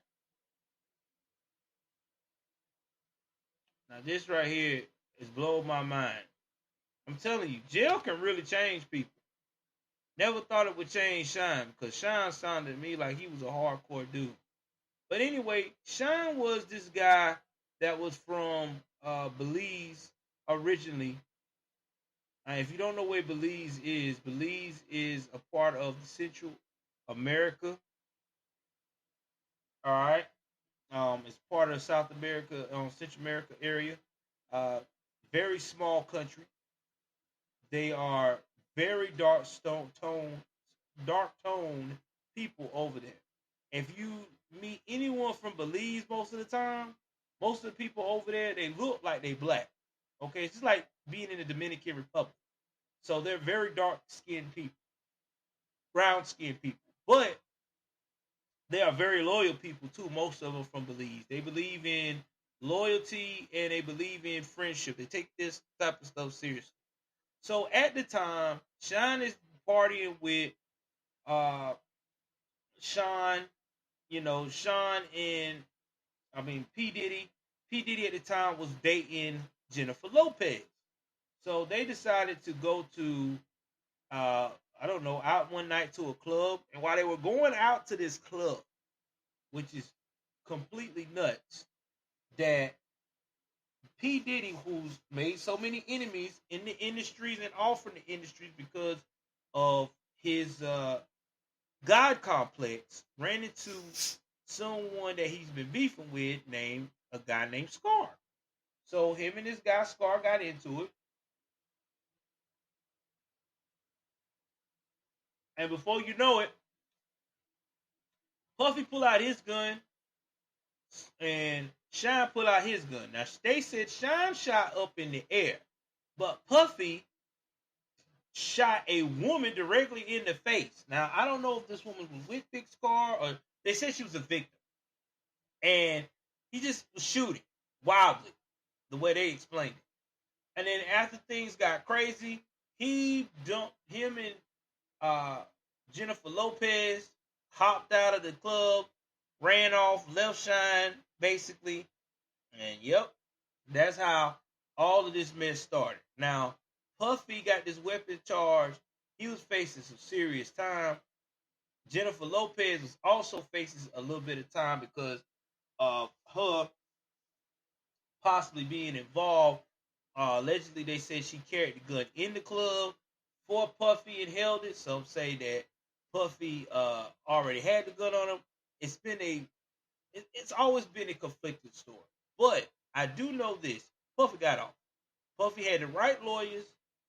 Now this right here is blowing my mind. I'm telling you, jail can really change people. Never thought it would change Shine because Shine sounded to me like he was a hardcore dude. But anyway, Shine was this guy that was from Belize originally. If you don't know where Belize is a part of Central America. All right. It's part of South America, Central America area. Uh, very small country. They are very dark tone people over there. If you meet anyone from Belize most of the time, most of the people over there they look like they black. Okay, it's just like being in the Dominican Republic. So they're very dark skinned people, brown skinned people, but they are very loyal people too. Most of them from Belize. They believe in loyalty and they believe in friendship. They take this type of stuff seriously. So at the time, Sean is partying with uh Sean, Sean and P. Diddy. P. Diddy at the time was dating Jennifer Lopez. So they decided to go to I don't know, out one night to a club. And while they were going out to this club, which is completely nuts, that P. Diddy, who's made so many enemies in the industries and off from the industries because of his God complex, ran into someone that he's been beefing with named a guy named Scar. So him and this guy Scar got into it. And before you know it, Puffy pull out his gun and Shine pull out his gun. Now they said Shine shot up in the air, but Puffy shot a woman directly in the face. Now I don't know if this woman was with Big Scar or they said she was a victim. And he just was shooting wildly, the way they explained it. And then after things got crazy, he dumped him and Jennifer Lopez, hopped out of the club, ran off, left Shine, basically. And yep, that's how all of this mess started. Now, Puffy got this weapon charge. He was facing some serious time. Jennifer Lopez was also facing a little bit of time because of her possibly being involved. Allegedly, they said she carried the gun in the club for Puffy and held it. Some say that Puffy already had the gun on him. It's always been a conflicted story. But I do know this: Puffy got off. Puffy had the right lawyers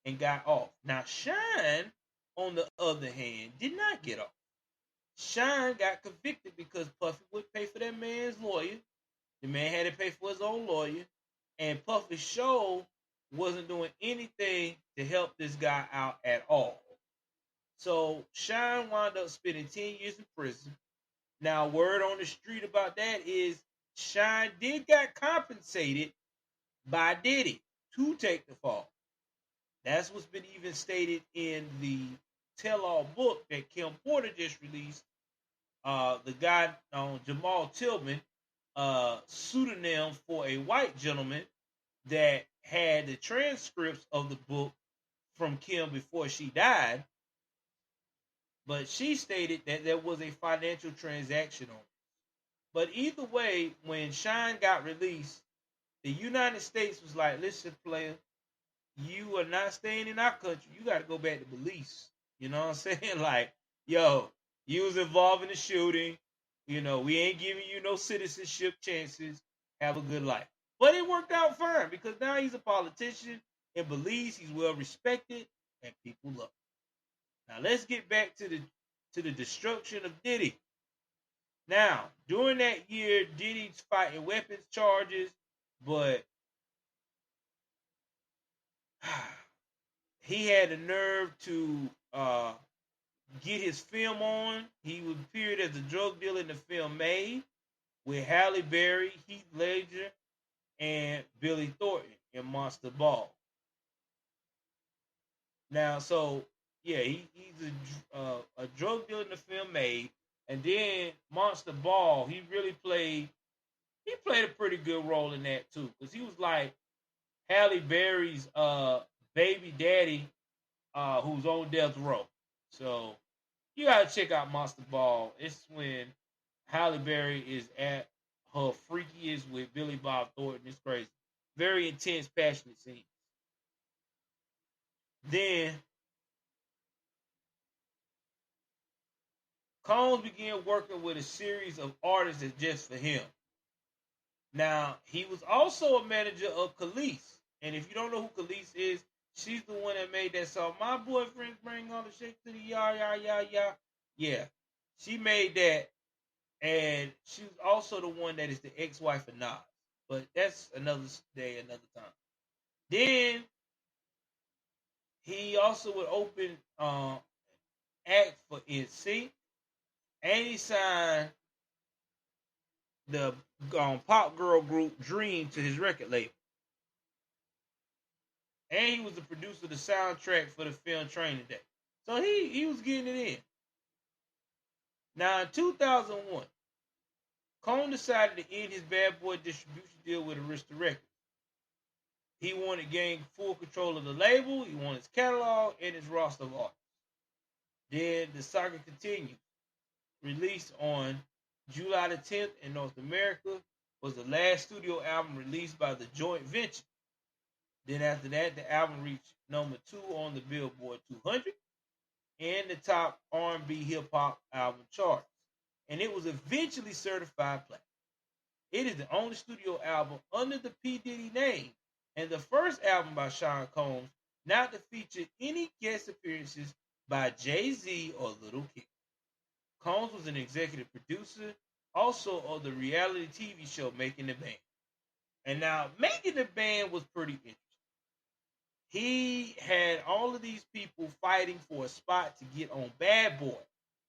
and got off. Now Shine, on the other hand, did not get off. Shine got convicted because Puffy would pay for that man's lawyer. The man had to pay for his own lawyer, and Puffy Show wasn't doing anything to help this guy out at all. So Shine wound up spending 10 years in prison. Now, word on the street about that is Shine did get compensated by Diddy to take the fall. That's what's been even stated in the tell-all book that Kim Porter just released. The guy Jamal Tillman, pseudonym for a white gentleman that had the transcripts of the book from Kim before she died, but she stated that there was a financial transaction on it. But either way, when Shine got released, the United States was like, listen, player, you are not staying in our country. You got to go back to Belize. You know what I'm saying? Like, yo, you was involved in the shooting. You know, we ain't giving you no citizenship chances. Have a good life. But it worked out fine because now he's a politician in Belize. He's well respected and people love him. Now let's get back to the destruction of Diddy. Now, during that year, Diddy's fighting weapons charges, but he had the nerve to get his film on. He was appeared as a drug dealer in the film Made with Halle Berry, Heath Ledger, and Billy Thornton in Monster Ball. Now, so yeah, he's a drug dealer in the film Made, and then Monster Ball. He played a pretty good role in that too, because he was like Halle Berry's baby daddy, who's on death row. So you gotta check out Monster Ball. It's when Halle Berry is at her freakiest with Billy Bob Thornton. It's crazy. Very intense, passionate scene. Then Combs began working with a series of artists that's just for him. Now, he was also a manager of Khalees. And if you don't know who Khalees is, she's the one that made that song, My Boyfriend Bring All the Shit to the Yah, Yah, Yah, Yah. Yeah, she made that. And she was also the one that is the ex-wife of Nas. But that's another day, another time. Then he also would open act for NSYNC. And he signed the pop girl group Dream to his record label. And he was the producer of the soundtrack for the film Training Day. So he was getting it in. Now in 2001, Cone decided to end his Bad Boy distribution deal with Arista Records. He wanted to gain full control of the label, he wanted his catalog, and his roster of artists. Then the saga continues. Released on July the 10th in North America, was the last studio album released by the joint venture. Then after that, the album reached number 2 on the Billboard 200 and the top R&B hip hop album charts, and it was eventually certified platinum. It is the only studio album under the P Diddy name, and the first album by Sean Combs not to feature any guest appearances by Jay-Z or Little Kim. Combs was an executive producer, also of the reality TV show Making the Band. And now, Making the Band was pretty interesting. He had all of these people fighting for a spot to get on Bad Boy.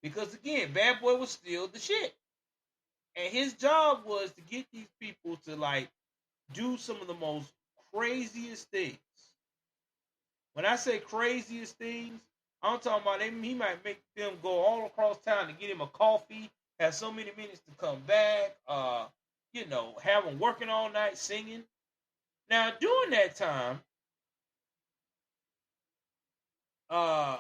Because again, Bad Boy was still the shit. And his job was to get these people to like do some of the most craziest things. When I say craziest things, I'm talking about he might make them go all across town to get him a coffee, have so many minutes to come back, have them working all night singing. Now, during that time, uh,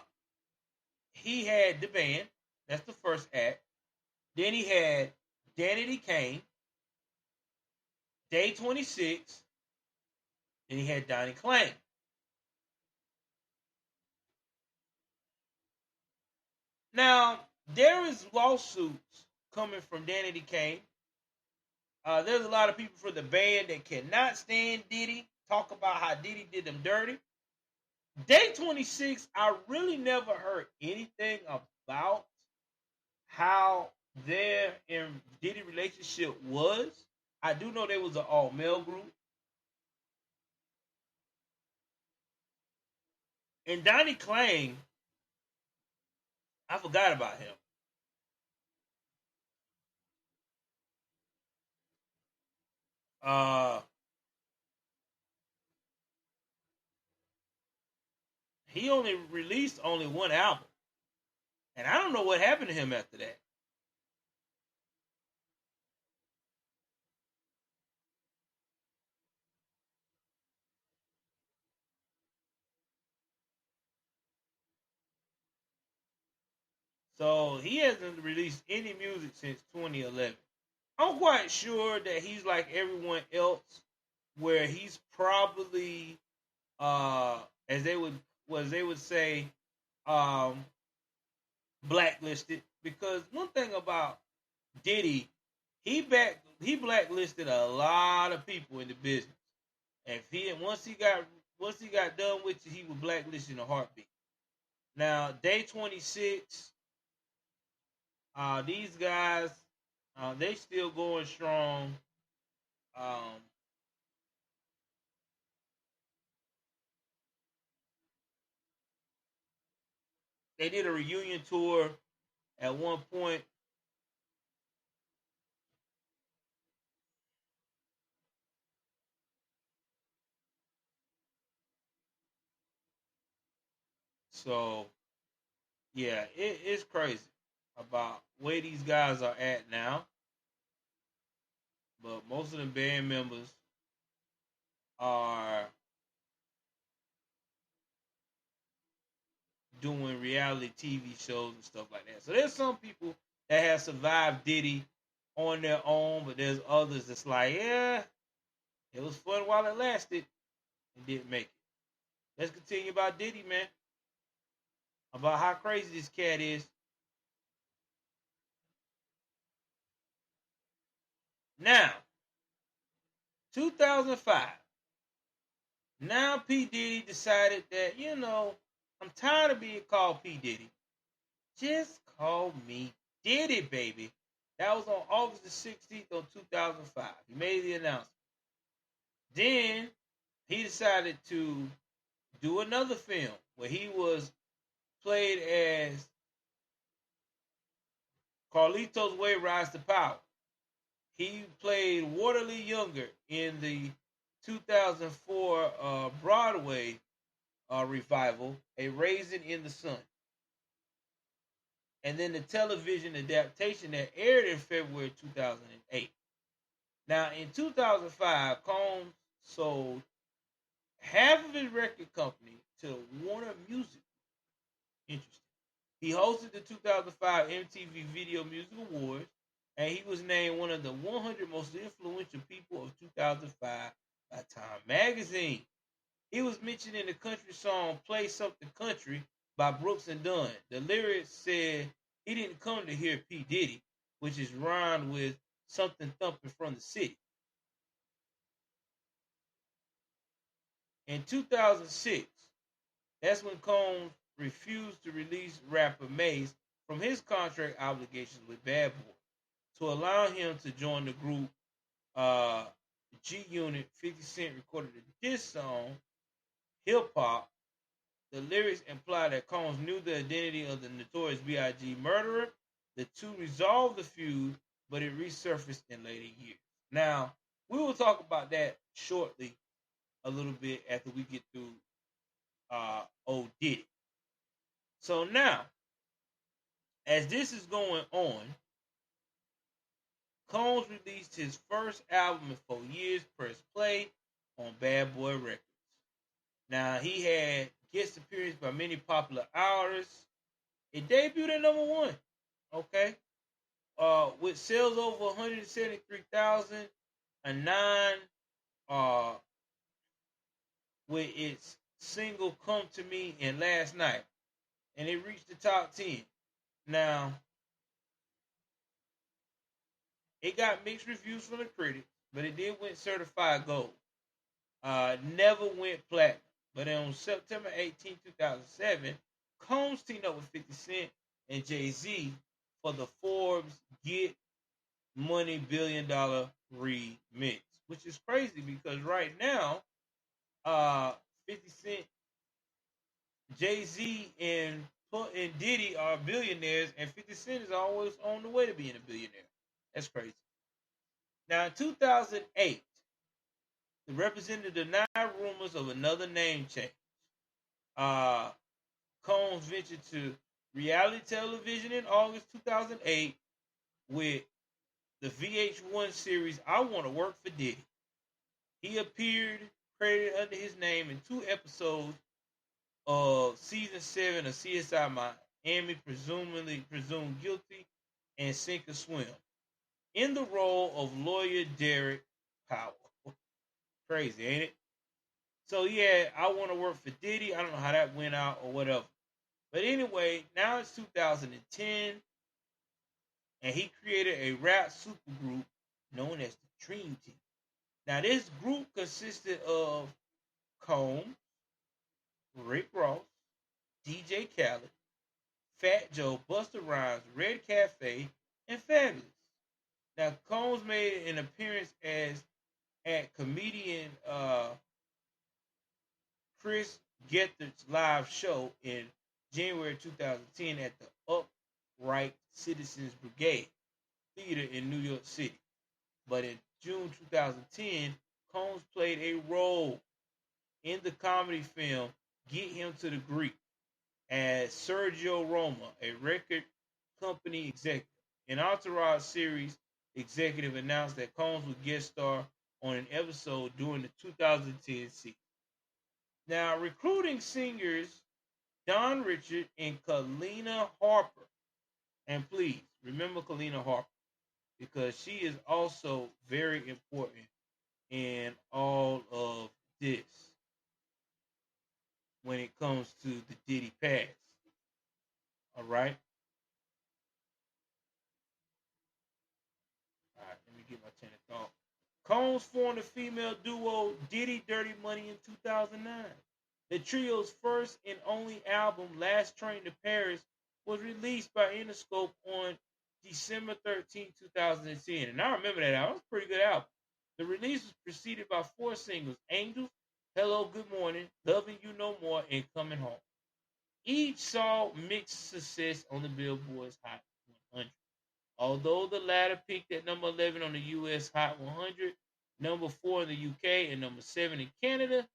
he had the band. That's the first act. Then he had Danity Kane, Day 26. Then he had Donnie Klang. Now, there is lawsuits coming from Danity Kane. There's a lot of people from the band that cannot stand Diddy, talk about how Diddy did them dirty. Day 26, I really never heard anything about how their and Diddy relationship was. I do know there was an all male group. And Donnie Klang, I forgot about him. Uh, he only released only one album, and I don't know what happened to him after that. So he hasn't released any music since 2011. I'm quite sure that he's like everyone else, where he's probably, uh, as they would, say, um, blacklisted. Because one thing about Diddy, he blacklisted a lot of people in the business. And if he once he got done with it, he was blacklisted in a heartbeat. Now, Day 26, these guys, they still going strong. Um, they did a reunion tour at one point. So yeah, it's crazy about where these guys are at now. But most of the band members are doing reality TV shows and stuff like that. So there's some people that have survived Diddy on their own, but there's others that's like, yeah, it was fun while it lasted and didn't make it. Let's continue about Diddy, man. About how crazy this cat is. Now, 2005. Now P. Diddy decided that, I'm tired of being called P. Diddy. Just call me Diddy, baby. That was on August the 16th of 2005. He made the announcement. Then he decided to do another film where he was played as Carlito's Way Rise to Power. He played Waterly Younger in the 2004 Broadway revival, A Raisin in the Sun. And then the television adaptation that aired in February 2008. Now, in 2005, Combs sold half of his record company to Warner Music. Interesting. He hosted the 2005 MTV Video Music Awards, and he was named one of the 100 most influential people of 2005 by Time Magazine. He was mentioned in the country song Play Something Country by Brooks and Dunn. The lyrics said he didn't come to hear P. Diddy, which is rhymed with something thumping from the city. In 2006, that's when Combs refused to release rapper Mace from his contract obligations with Bad Boy to allow him to join the group G Unit. 50 Cent recorded this song, Hip Hop. The lyrics imply that Combs knew the identity of the Notorious B.I.G. murderer. The two resolved the feud, but it resurfaced in later years. Now, we will talk about that shortly, a little bit after we get through O. Diddy. So now, as this is going on, Combs released his first album in 4 years, Press Play, on Bad Boy Records. Now, he had guest appearances by many popular artists. It debuted at number one, okay? With sales over 173,000, a 9, with its single Come to Me and Last Night. And it reached the top 10. Now, it got mixed reviews from the critics, but it did win certified gold. Never went platinum. But on September 18, 2007, Combs teamed up with 50 Cent and Jay-Z for the Forbes Get Money $1 billion remix, which is crazy because right now, 50 Cent, Jay-Z, and Diddy are billionaires, and 50 Cent is always on the way to being a billionaire. That's crazy. Now, in 2008, the representative denied rumors of another name change. Combs ventured to reality television in August 2008 with the VH1 series I Want to Work for Diddy. He appeared credited under his name in 2 episodes of season 7 of CSI Miami, presumed guilty, and Sink or Swim, in the role of lawyer Derek Powell. Crazy, ain't it? So yeah, I Want to Work for Diddy. I don't know how that went out or whatever. But anyway, now it's 2010, and he created a rap supergroup known as the Dream Team. Now this group consisted of Combs, Rick Ross, DJ Khaled, Fat Joe, Busta Rhymes, Red Cafe, and Fabulous. Now Combs made an appearance at comedian Chris Gethard's live show in January 2010 at the Upright Citizens Brigade Theater in New York City. But in June 2010, Combs played a role in the comedy film Get Him to the Greek as Sergio Roma, a record company executive. An Entourage series executive announced that Combs would guest star on an episode during the 2010 season. Now, recruiting singers Don Richard and Kalina Harper. And please, remember Kalina Harper, because she is also very important in all of this when it comes to the Diddy past. All right? All right, let me get my chain of thought. Combs formed a female duo, Diddy Dirty Money, in 2009. The trio's first and only album, Last Train to Paris, was released by Interscope on December 13, 2010. And I remember that album. It was a pretty good album. The release was preceded by 4 singles, Angels, Hello, Good Morning, Loving You No More, and Coming Home. Each saw mixed success on the Billboard's Hot 100. Although the latter peaked at number 11 on the US Hot 100, number 4 in the UK, and number 7 in Canada,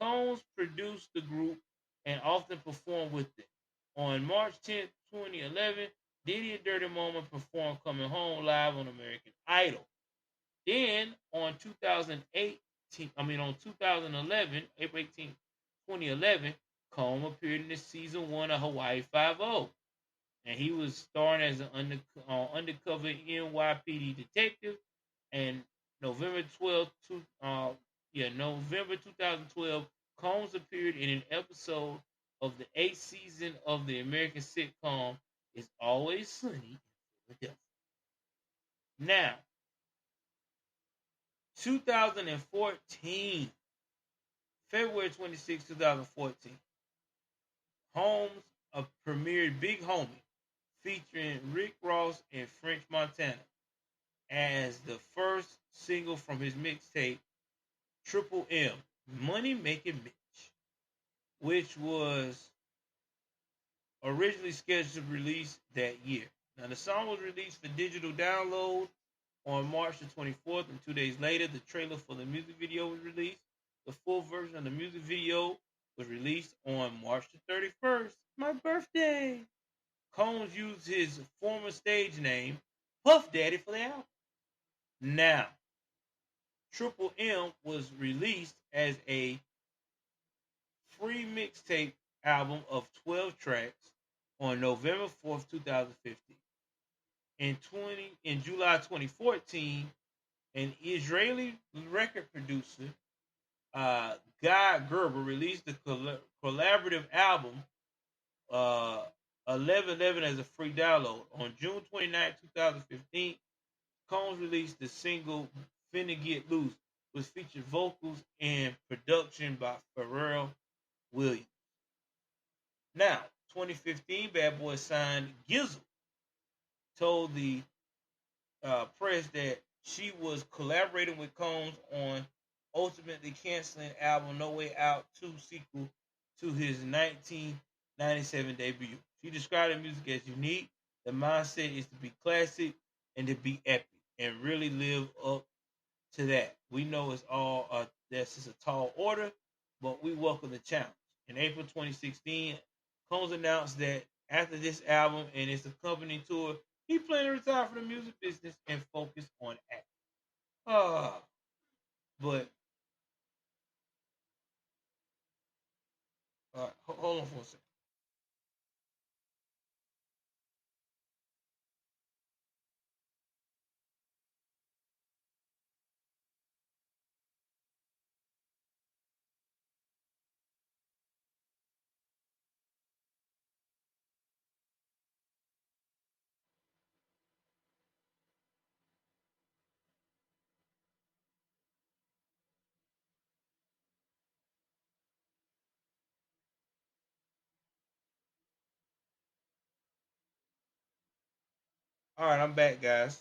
Combs produced the group and often performed with them. On March 10, 2011, Diddy and Dirty Moment performed Coming Home live on American Idol. Then on 2011, April 18, 2011, Combs appeared in the season 1 of Hawaii Five-0. and he was starring as an undercover NYPD detective. And November 12th, November 2012, Combs appeared in an episode of the eighth season of the American sitcom It's Always Sunny in Philadelphia. Now, 2014, February 26, 2014, Holmes premiered Big Homie, featuring Rick Ross and French Montana as the first single from his mixtape Triple M, Money Making Mitch, which was originally scheduled to release that year. Now, the song was released for digital download on March the 24th, and 2 days later, the trailer for the music video was released. The full version of the music video was released on March the 31st, my birthday. Combs used his former stage name, Puff Daddy, for the album. Now, Triple M was released as a free mixtape album of 12 tracks on November 4th, 2015. In July 2014, an Israeli record producer, Guy Gerber, released the collaborative album uh, 1111 as a free download. On June 29, 2015, Combs released the single Finna Get Loose, which featured vocals and production by Pharrell Williams. Now, 2015, Bad Boy signed Gizzle, told the press that she was collaborating with Combs on ultimately canceling album No Way Out 2 sequel to his 1997 debut. She described the music as unique. The mindset is to be classic and to be epic and really live up to that. We know it's all that's just a tall order, but we welcome the challenge. In April 2016, Combs announced that after this album and its accompanying tour, he planned to retire from the music business and focus on acting. Ah, but hold on for a second. All right, I'm back, guys.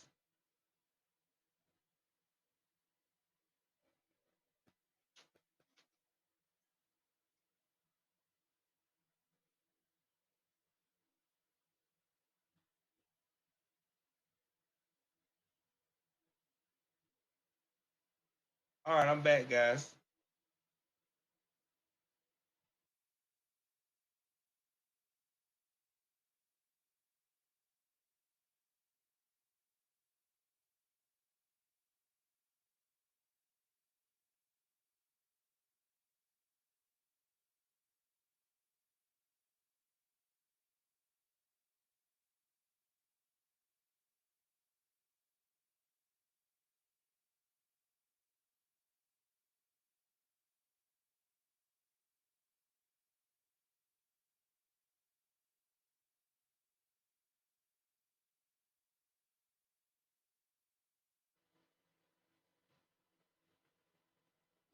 All right, I'm back, guys.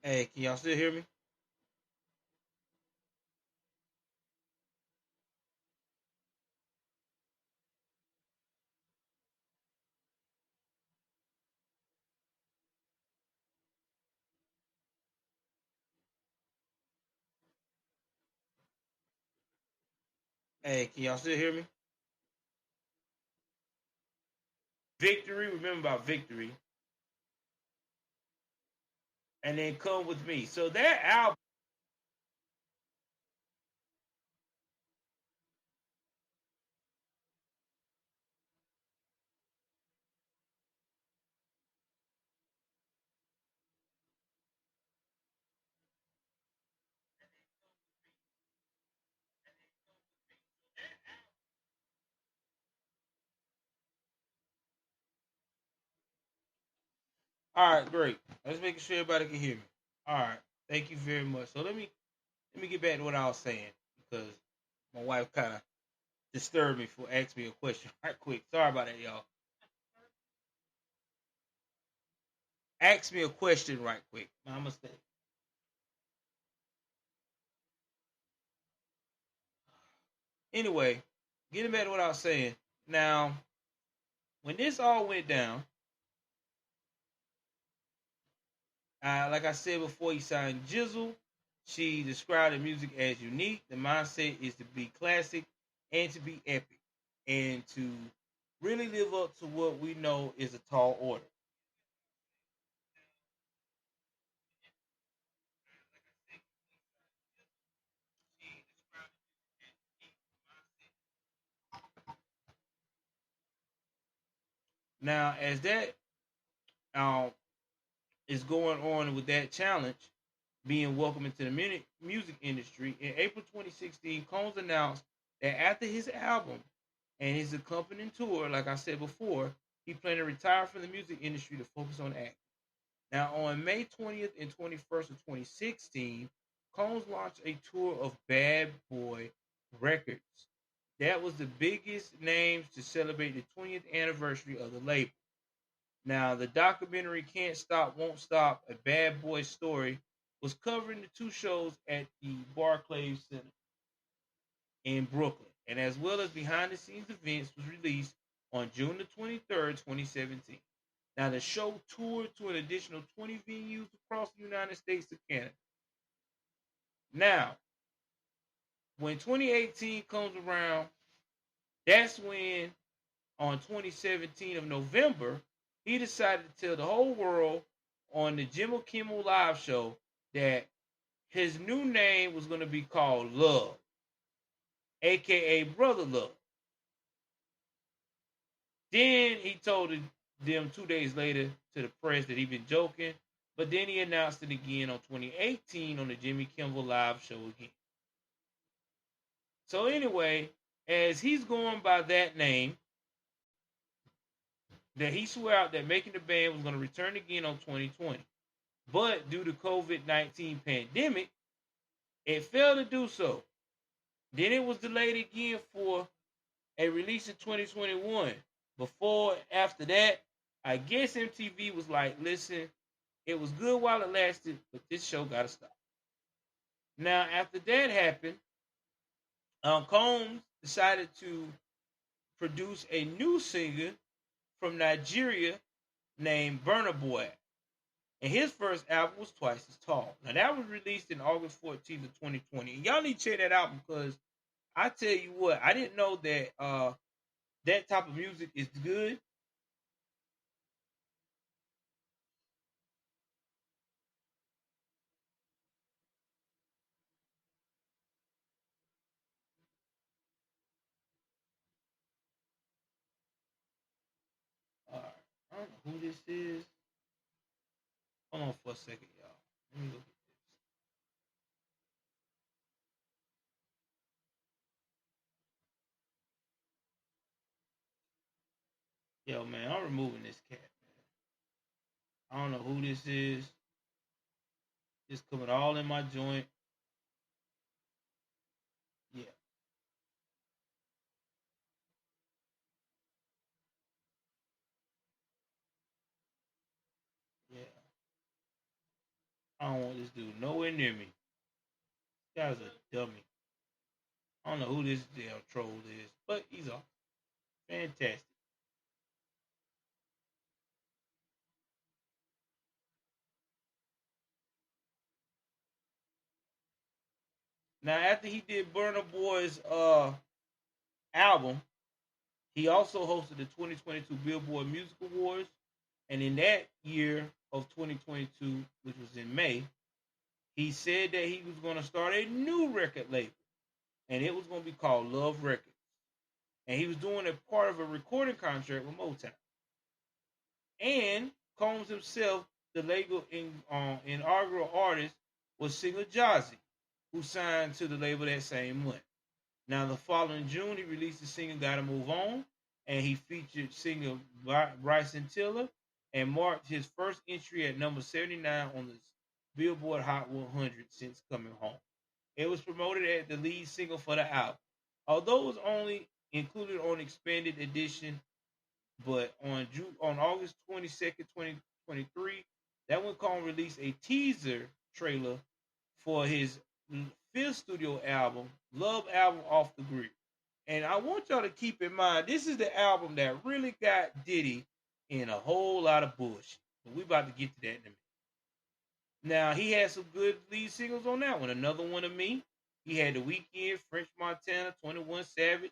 Hey, can y'all still hear me? Hey, can y'all still hear me? Victory, remember about victory, and then come with me. So that album. All right, great. Let's make sure everybody can hear me. All right, thank you very much. So let me get back to what I was saying because my wife kind of disturbed me for asking me a question right quick. Sorry about that, y'all. Ask me a question right quick. My mistake. Anyway, getting back to what I was saying. Now, when this all went down, like I said before, he signed Jizzle. She described the music as unique. The mindset is to be classic and to be epic and to really live up to what we know is a tall order. Now, as that um, is going on with that challenge, being welcomed into the music industry, in April 2016, Combs announced that after his album and his accompanying tour, like I said before, he planned to retire from the music industry to focus on acting. Now, on May 20th and 21st of 2016, Combs launched a tour of Bad Boy Records. That was the biggest names to celebrate the 20th anniversary of the label. Now, the documentary Can't Stop, Won't Stop, A Bad Boy Story was covering the two shows at the Barclays Center in Brooklyn, and as well as behind the scenes events was released on June the 23rd, 2017. Now, the show toured to an additional 20 venues across the United States and Canada. Now, when 2018 comes around, that's when on 2017 of November, he decided to tell the whole world on the Jimmy Kimmel Live show that his new name was going to be called Love, aka Brother Love. Then he told them 2 days later to the press that he'd been joking, but then he announced it again on 2018 on the Jimmy Kimmel Live show again. So anyway, as he's going by that name, that he swore out that making the band was going to return again on 2020. But due to COVID-19 pandemic, it failed to do so. Then it was delayed again for a release in 2021. Before, after that, I guess MTV was like, listen, it was good while it lasted, but this show got to stop. Now, after that happened, Combs decided to produce a new singer from Nigeria named Burna Boy. And his first album was Twice as Tall. Now, that was released in August 14th of 2020. And y'all need to check that out because I tell you what, I didn't know that that type of music is good. I don't know who this is. Hold on for a second, y'all. Let me look at this. Yo, man, I'm removing this cat, man. I don't know who this is. It's coming all in my joint. Yeah, yeah. I don't want this dude nowhere near me. This guy's a dummy. I don't know who this damn troll is, but he's awesome. Fantastic. Now, after he did Burner Boy's album, he also hosted the 2022 Billboard Music Awards. And in that year of 2022, which was in May, he said that he was going to start a new record label. And it was going to be called Love Records. And he was doing a part of a recording contract with Motown. And Combs himself, the label inaugural artist, was singer Jazzy, who signed to the label that same month. Now, the following June, he released the single "Gotta Move On," and he featured singer Bryson Tiller and marked his first entry at number 79 on the Billboard Hot 100 since coming home. It was promoted as the lead single for the album. Although it was only included on expanded edition, but on August 22nd, 2023, that one Kong released a teaser trailer for his fifth studio album, Love Album Off the Grid. And I want y'all to keep in mind, this is the album that really got Diddy in a whole lot of bullshit. But we about to get to that in a minute. Now, he had some good lead singles on that one. Another One of Me. He had The Weeknd, French Montana, 21 Savage.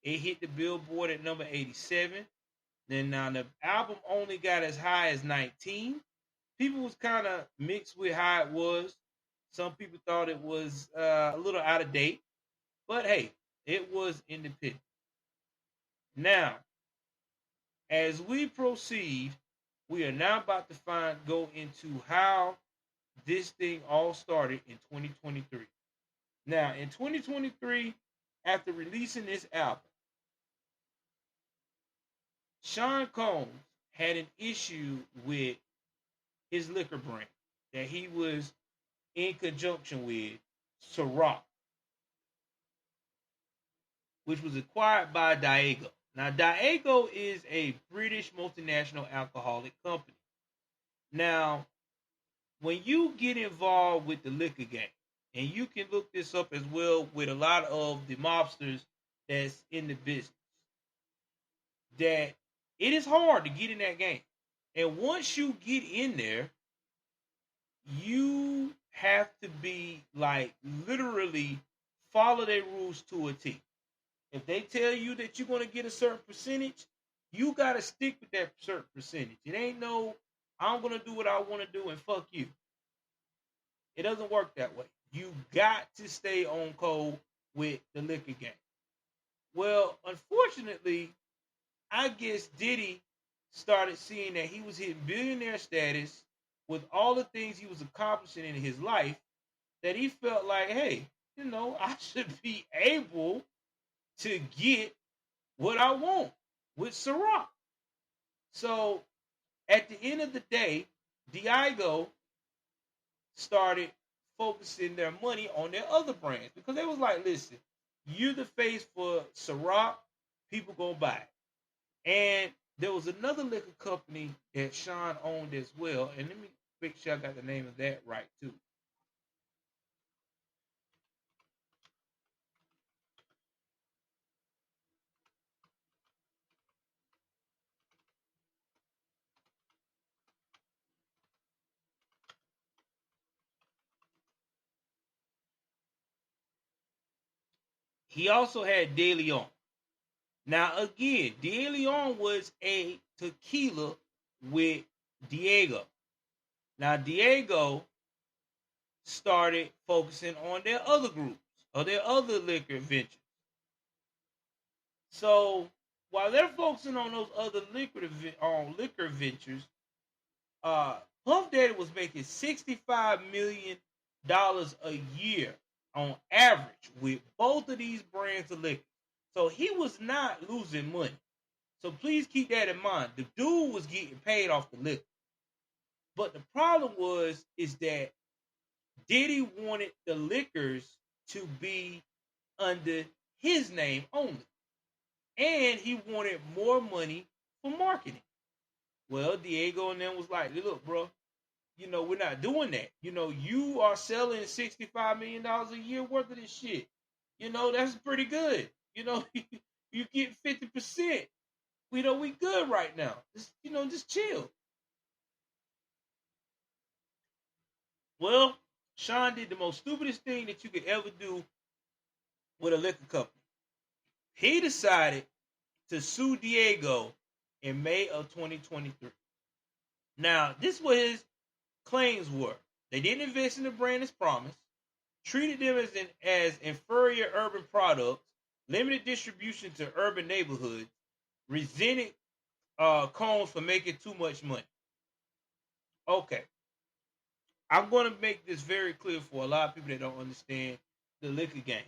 It hit the Billboard at number 87. Then now the album only got as high as 19. People was kind of mixed with how it was. Some people thought it was a little out of date. But hey, it was independent. Now, as we proceed, we are now about to go into how this thing all started in 2023. Now, in 2023, after releasing this album, Sean Combs had an issue with his liquor brand that he was in conjunction with, Ciroc, which was acquired by Diageo. Now, Diageo is a British multinational alcoholic company. Now, when you get involved with the liquor game, and you can look this up as well with a lot of the mobsters that's in the business, that it is hard to get in that game. And once you get in there, you have to be like literally follow their rules to a T. If they tell you that you're going to get a certain percentage, you got to stick with that certain percentage. It ain't no, I'm going to do what I want to do and fuck you. It doesn't work that way. You got to stay on code with the liquor game. Well, unfortunately, I guess Diddy started seeing that he was hitting billionaire status with all the things he was accomplishing in his life, that he felt like, hey, I should be able to get what I want with Ciroc. So at the end of the day, Diageo started focusing their money on their other brands because they was like, listen, you're the face for Ciroc, people gonna buy it. And there was another liquor company that Sean owned as well. And let me make sure I got the name of that right too. He also had De Leon. Now again, De Leon was a tequila with Diego. Now Diego started focusing on their other groups or their other liquor ventures. So while they're focusing on those other liquor ventures, Puff Daddy was making $65 million a year on average with both of these brands of liquor. So he was not losing money. So please keep that in mind. The dude was getting paid off the liquor. But the problem is that Diddy wanted the liquors to be under his name only. And he wanted more money for marketing. Well, Diego and them was like, look, bro, we're not doing that. You are selling $65 million a year worth of this shit. That's pretty good. You get 50%. We good right now. Just chill. Well, Sean did the most stupidest thing that you could ever do with a liquor company. He decided to sue Diego in May of 2023. Now, this was his claims were. They didn't invest in the brand as promised, treated them as inferior urban products, limited distribution to urban neighborhoods, resented Combs for making too much money. Okay. I'm going to make this very clear for a lot of people that don't understand the liquor game.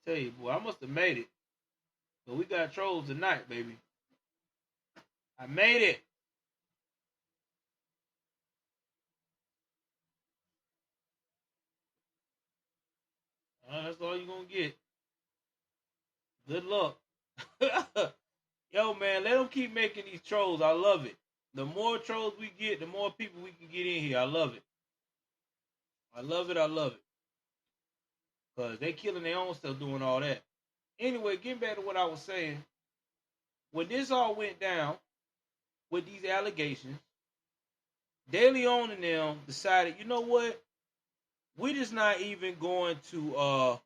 Tell you, boy, I must have made it. But we got trolls tonight, baby. I made it. That's all you're gonna get. Good luck. Yo, man, let them keep making these trolls. I love it. The more trolls we get, the more people we can get in here. I love it. I love it. I love it. Because they killing their own stuff doing all that. Anyway, getting back to what I was saying. When this all went down with these allegations, De Leon and them decided, you know what? We're just not even going to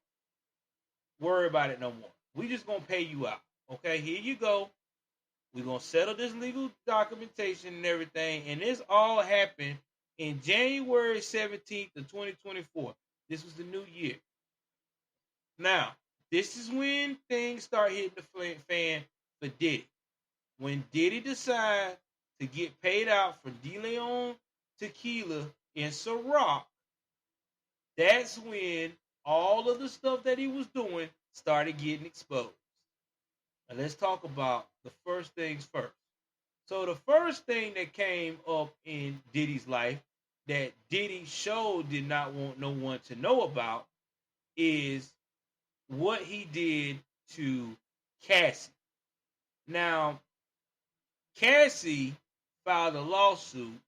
worry about it no more. We just gonna pay you out. Okay, here you go. We're gonna settle this legal documentation and everything. And this all happened in January 17th of 2024. This was the new year. Now, this is when things start hitting the fan for Diddy. When Diddy decided to get paid out for De Leon Tequila in Ciroc, that's when all of the stuff that he was doing started getting exposed. And let's talk about the first things first. So the first thing that came up in Diddy's life that Diddy show did not want no one to know about is what he did to Cassie. Now, Cassie filed a lawsuit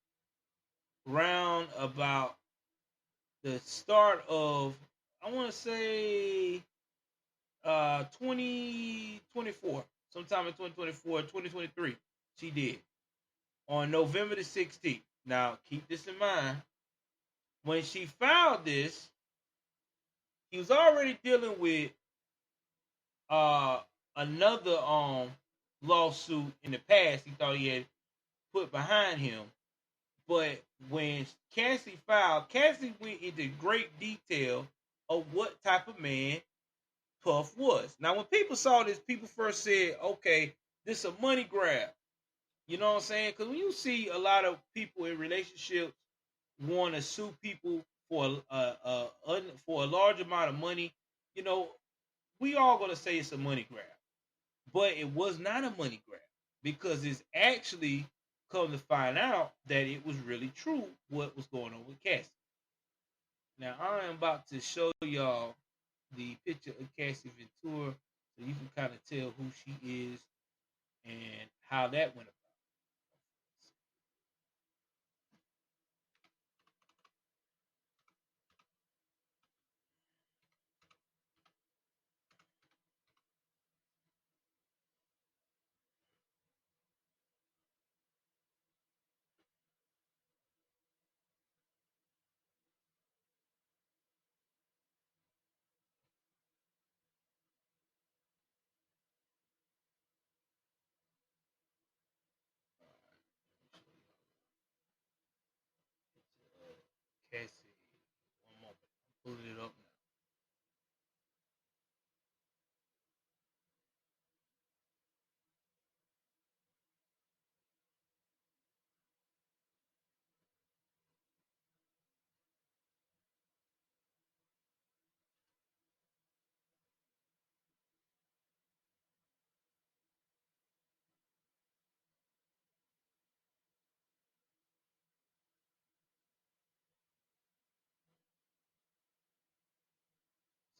around about the start of, I want to say 2024, sometime in 2024, 2023, she did, on November the 16th. Now, keep this in mind. When she filed this, he was already dealing with another lawsuit in the past he thought he had put behind him. But when Cassie filed, Cassie went into great detail of what type of man Puff was. Now, when people saw this, people first said, okay, this is a money grab. You know what I'm saying? Because when you see a lot of people in relationships want to sue people for for a large amount of money, you know, we all gonna say it's a money grab, but it was not a money grab because it's actually come to find out that it was really true what was going on with Cassie. Now I am about to show y'all the picture of Cassie Ventura so you can kind of tell who she is and how that went about. Cassie, one moment, I'm pulling it up now.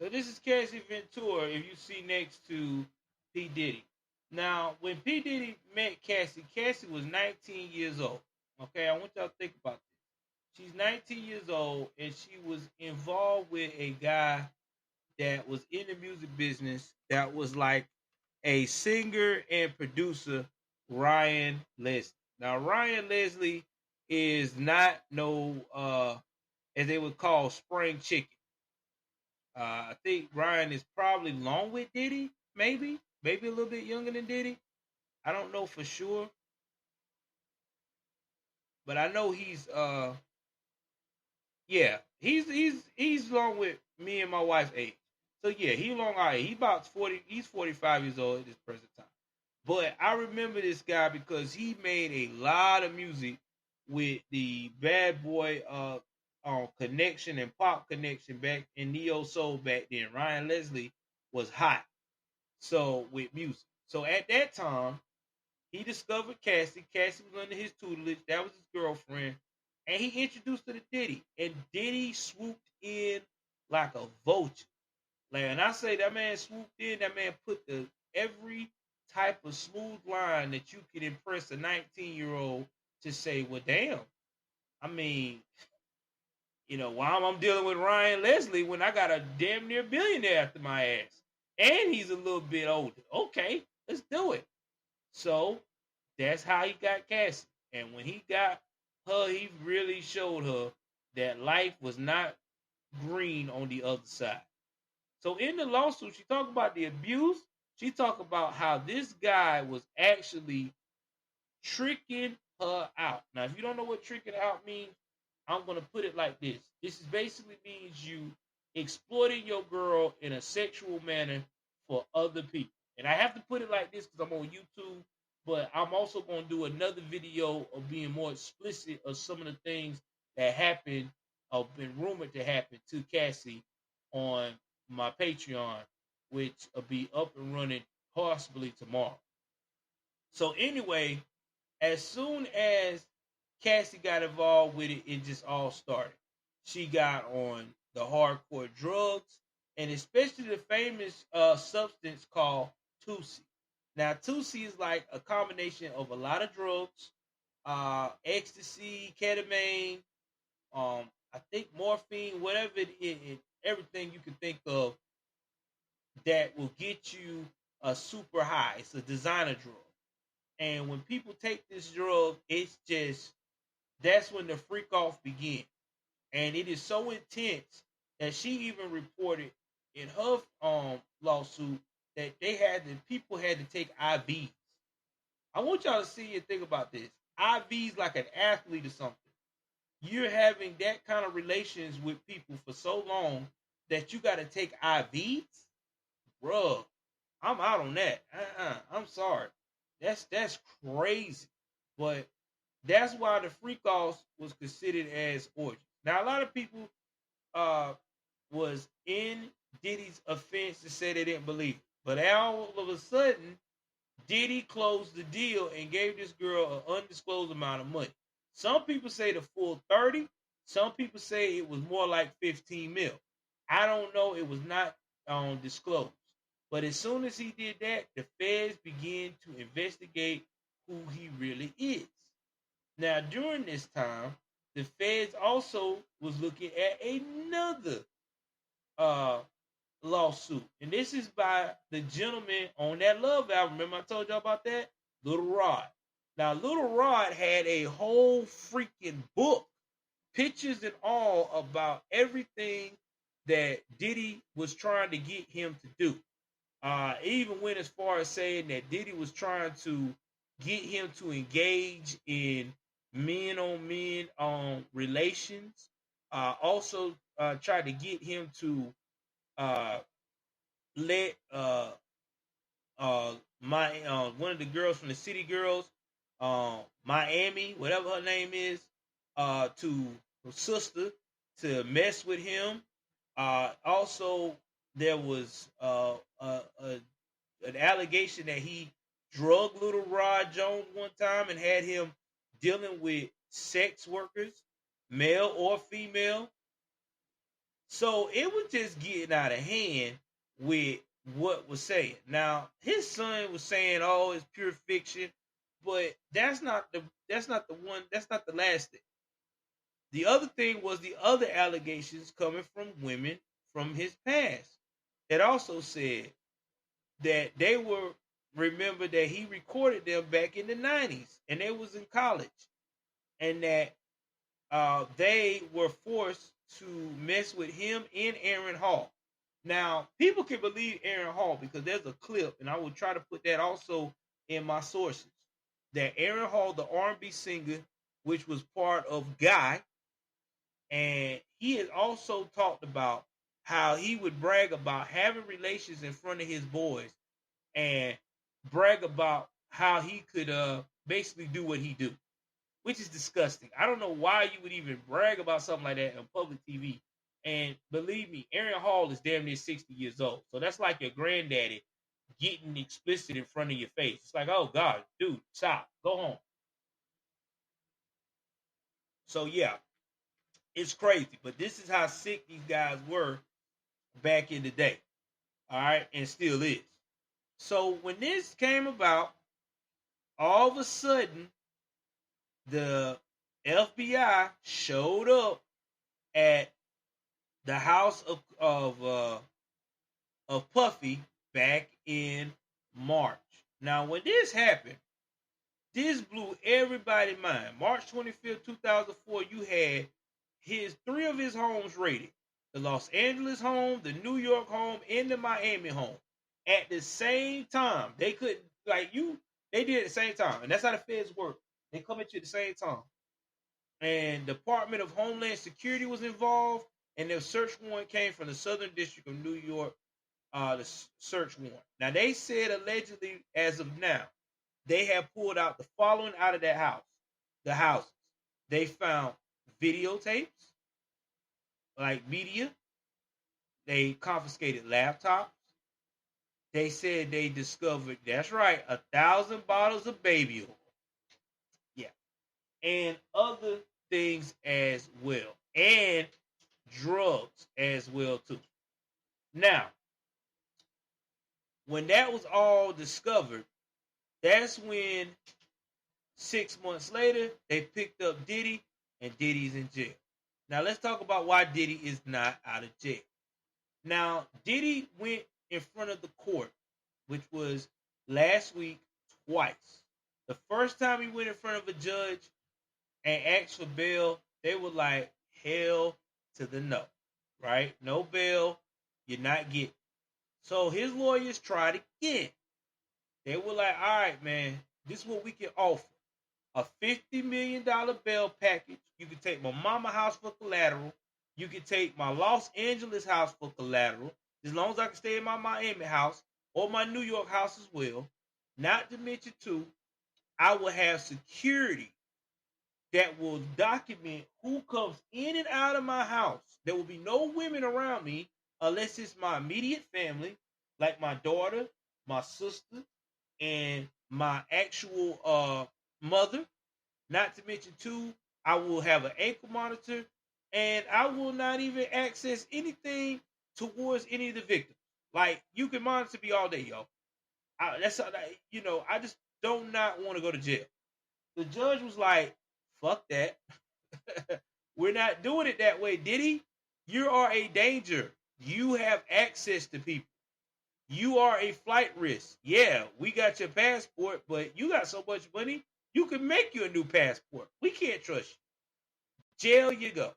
So this is Cassie Ventura. If you see next to P Diddy. Now, when P Diddy met Cassie, Cassie was 19 years old. Okay, I want y'all to think about this. She's 19 years old, and she was involved with a guy that was in the music business that was like a singer and producer, Ryan Leslie. Now, Ryan Leslie is not no, as they would call, spring chicken. I think Ryan is probably long with Diddy, maybe a little bit younger than Diddy. I don't know for sure, but I know he's yeah, he's along with me and my wife's age. So yeah, he along our age. He about 40. He's 45 years old at this present time. But I remember this guy because he made a lot of music with the Bad Boy Connection and Pop Connection back in Neo Soul back then. Ryan Leslie was hot. So with music. So at that time, he discovered Cassie. Cassie was under his tutelage. That was his girlfriend. And he introduced her to Diddy. And Diddy swooped in like a vulture. Like, and I say that man swooped in, that man put the every type of smooth line that you could impress a 19-year-old to say, well, damn. I mean, why am I dealing with Ryan Leslie when I got a damn near billionaire after my ass? And he's a little bit older. Okay, let's do it. So that's how he got Cassie. And when he got her, he really showed her that life was not green on the other side. So in the lawsuit, she talked about the abuse. She talked about how this guy was actually tricking her out. Now, if you don't know what tricking out means, I'm gonna put it like this. This is basically means you exploiting your girl in a sexual manner for other people. And I have to put it like this because I'm on YouTube, but I'm also gonna do another video of being more explicit of some of the things that happened or been rumored to happen to Cassie on my Patreon, which will be up and running possibly tomorrow. So anyway, as soon as Cassie got involved with it, it just all started. She got on the hardcore drugs, and especially the famous substance called Tusi. Now, Tusi is like a combination of a lot of drugs, ecstasy, ketamine, I think morphine, whatever it is, everything you can think of that will get you a super high. It's a designer drug. And when people take this drug, it's just that's when the freak off begins. And it is so intense that she even reported in her lawsuit that people had to take IVs. I want y'all to see and think about this. IVs like an athlete or something. You're having that kind of relations with people for so long that you got to take IVs, bruh. I'm out on that. I'm sorry. That's crazy. But that's why the freak offs was considered as orgies. Now a lot of people uh was in Diddy's offense to say they didn't believe it. But all of a sudden, Diddy closed the deal and gave this girl an undisclosed amount of money. Some people say the full 30. Some people say it was more like 15 mil. I don't know. It was not disclosed. But as soon as he did that, the feds began to investigate who he really is. Now, during this time, the feds also was looking at another uh, lawsuit. And this is by the gentleman on that Love album. Remember I told y'all about that? Little Rod. Now, Little Rod had a whole freaking book, pictures and all, about everything that Diddy was trying to get him to do. Even went as far as saying that Diddy was trying to get him to engage in men on men relations. Also tried to get him to uh, let my one of the girls from the City Girls, Miami, whatever her name is, to her sister to mess with him. Also, there was an allegation that he drugged Little Rod Jones one time and had him dealing with sex workers, male or female. So it was just getting out of hand with what was saying. Now his son was saying, "Oh, it's pure fiction," but that's not the last thing. The other thing was the other allegations coming from women from his past that also said that they were remember that he recorded them back in the 90s and they was in college and that they were forced to mess with him and Aaron Hall. Now, people can believe Aaron Hall because there's a clip, and I will try to put that also in my sources, that Aaron Hall, the R&B singer, which was part of Guy, and he has also talked about how he would brag about having relations in front of his boys and brag about how he could basically do what he do, which is disgusting. I don't know why you would even brag about something like that on public TV. And believe me, Aaron Hall is damn near 60 years old. So that's like your granddaddy getting explicit in front of your face. It's like, oh God, dude, stop, go home. So yeah, it's crazy. But this is how sick these guys were back in the day. All right, and still is. So when this came about, all of a sudden the FBI showed up at the house of Puffy back in March. Now, when this happened, this blew everybody's mind. March 25th, 2004, you had three of his homes raided: the Los Angeles home, the New York home, and the Miami home. At the same time, they couldn't they did it at the same time, and that's how the feds work. They come at you at the same time. And Department of Homeland Security was involved, and their search warrant came from the Southern District of New York. The search warrant. Now they said allegedly, as of now, they have pulled out the following out of that house. The houses. They found videotapes, like media. They confiscated laptops. They said they discovered, that's right, 1,000 bottles of baby oil. Yeah. And other things as well. And drugs as well, too. Now, when that was all discovered, that's when 6 months later, they picked up Diddy, and Diddy's in jail. Now, let's talk about why Diddy is not out of jail. Now, Diddy went in front of the court, which was last week, twice. The first time he went in front of a judge and asked for bail, they were like, hell to the no, right? No bail, you're not getting. So his lawyers tried again. They were like, all right, man, this is what we can offer. A $50 million bail package. You can take my mama house for collateral. You can take my Los Angeles house for collateral, as long as I can stay in my Miami house or my New York house as well. Not to mention, too, I will have security that will document who comes in and out of my house. There will be no women around me unless it's my immediate family, like my daughter, my sister, and my actual mother. Not to mention, too, I will have an ankle monitor, and I will not even access anything towards any of the victims. Like, you can monitor me all day, y'all. I just do not want to go to jail. The judge was like, fuck that. We're not doing it that way, Diddy. You are a danger. You have access to people. You are a flight risk. Yeah, we got your passport, but you got so much money, you can make you a new passport. We can't trust you. Jail you go.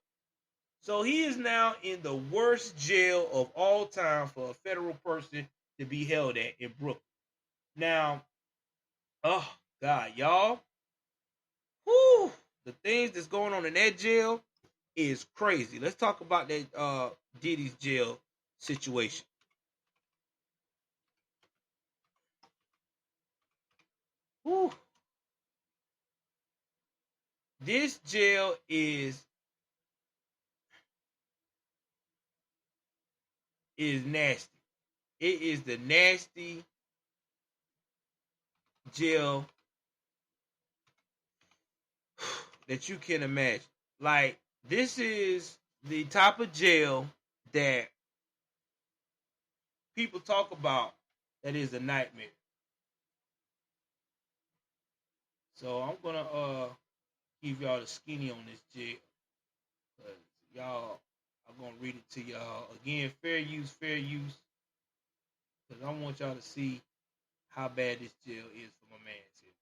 So he is now in the worst jail of all time for a federal person to be held at in Brooklyn. Now, oh God, y'all, whoo, the things that's going on in that jail is crazy. Let's talk about that Diddy's jail situation. Whew. This jail is nasty. It is the nasty jail that you can imagine. Like, this is the type of jail that people talk about that is a nightmare. So I'm gonna give y'all the skinny on this jail. Cause y'all, I'm gonna read it to y'all again. Fair use, fair use. Cause I want y'all to see how bad this jail is for my man's here.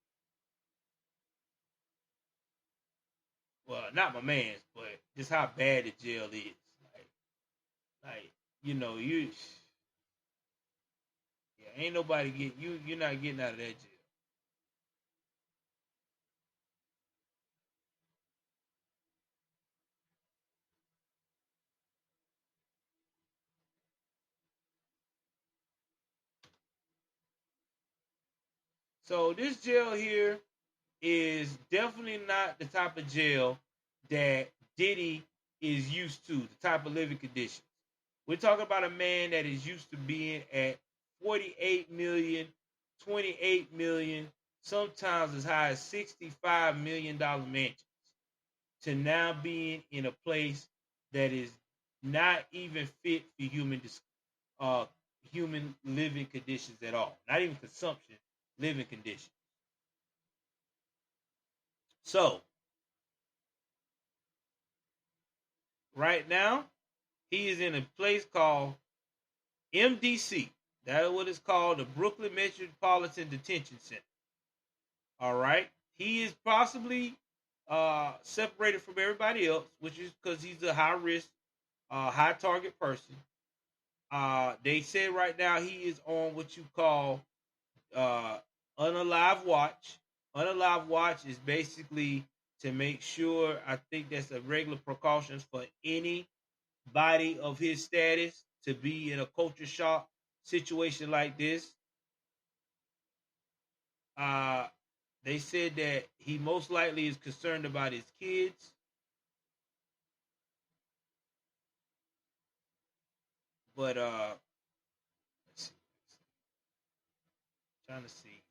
Well, not my man's, but just how bad the jail is. Like you, yeah, ain't nobody get you. You're not getting out of that jail. So this jail here is definitely not the type of jail that Diddy is used to, the type of living conditions. We're talking about a man that is used to being at 48 million, 28 million, sometimes as high as $65 million mansions, to now being in a place that is not even fit for uh, human living conditions at all. Not even consumption, living conditions. So right now, he is in a place called MDC. That is what it's called, the Brooklyn Metropolitan Detention Center. All right. He is possibly separated from everybody else, which is because he's a high risk, high target person. They say right now he is on what you call uh, unalive watch. Unalive watch is basically to make sure, I think that's a regular precautions for anybody of his status to be in a culture shock situation like this. Uh, they said that he most likely is concerned about his kids, but let's see, trying to see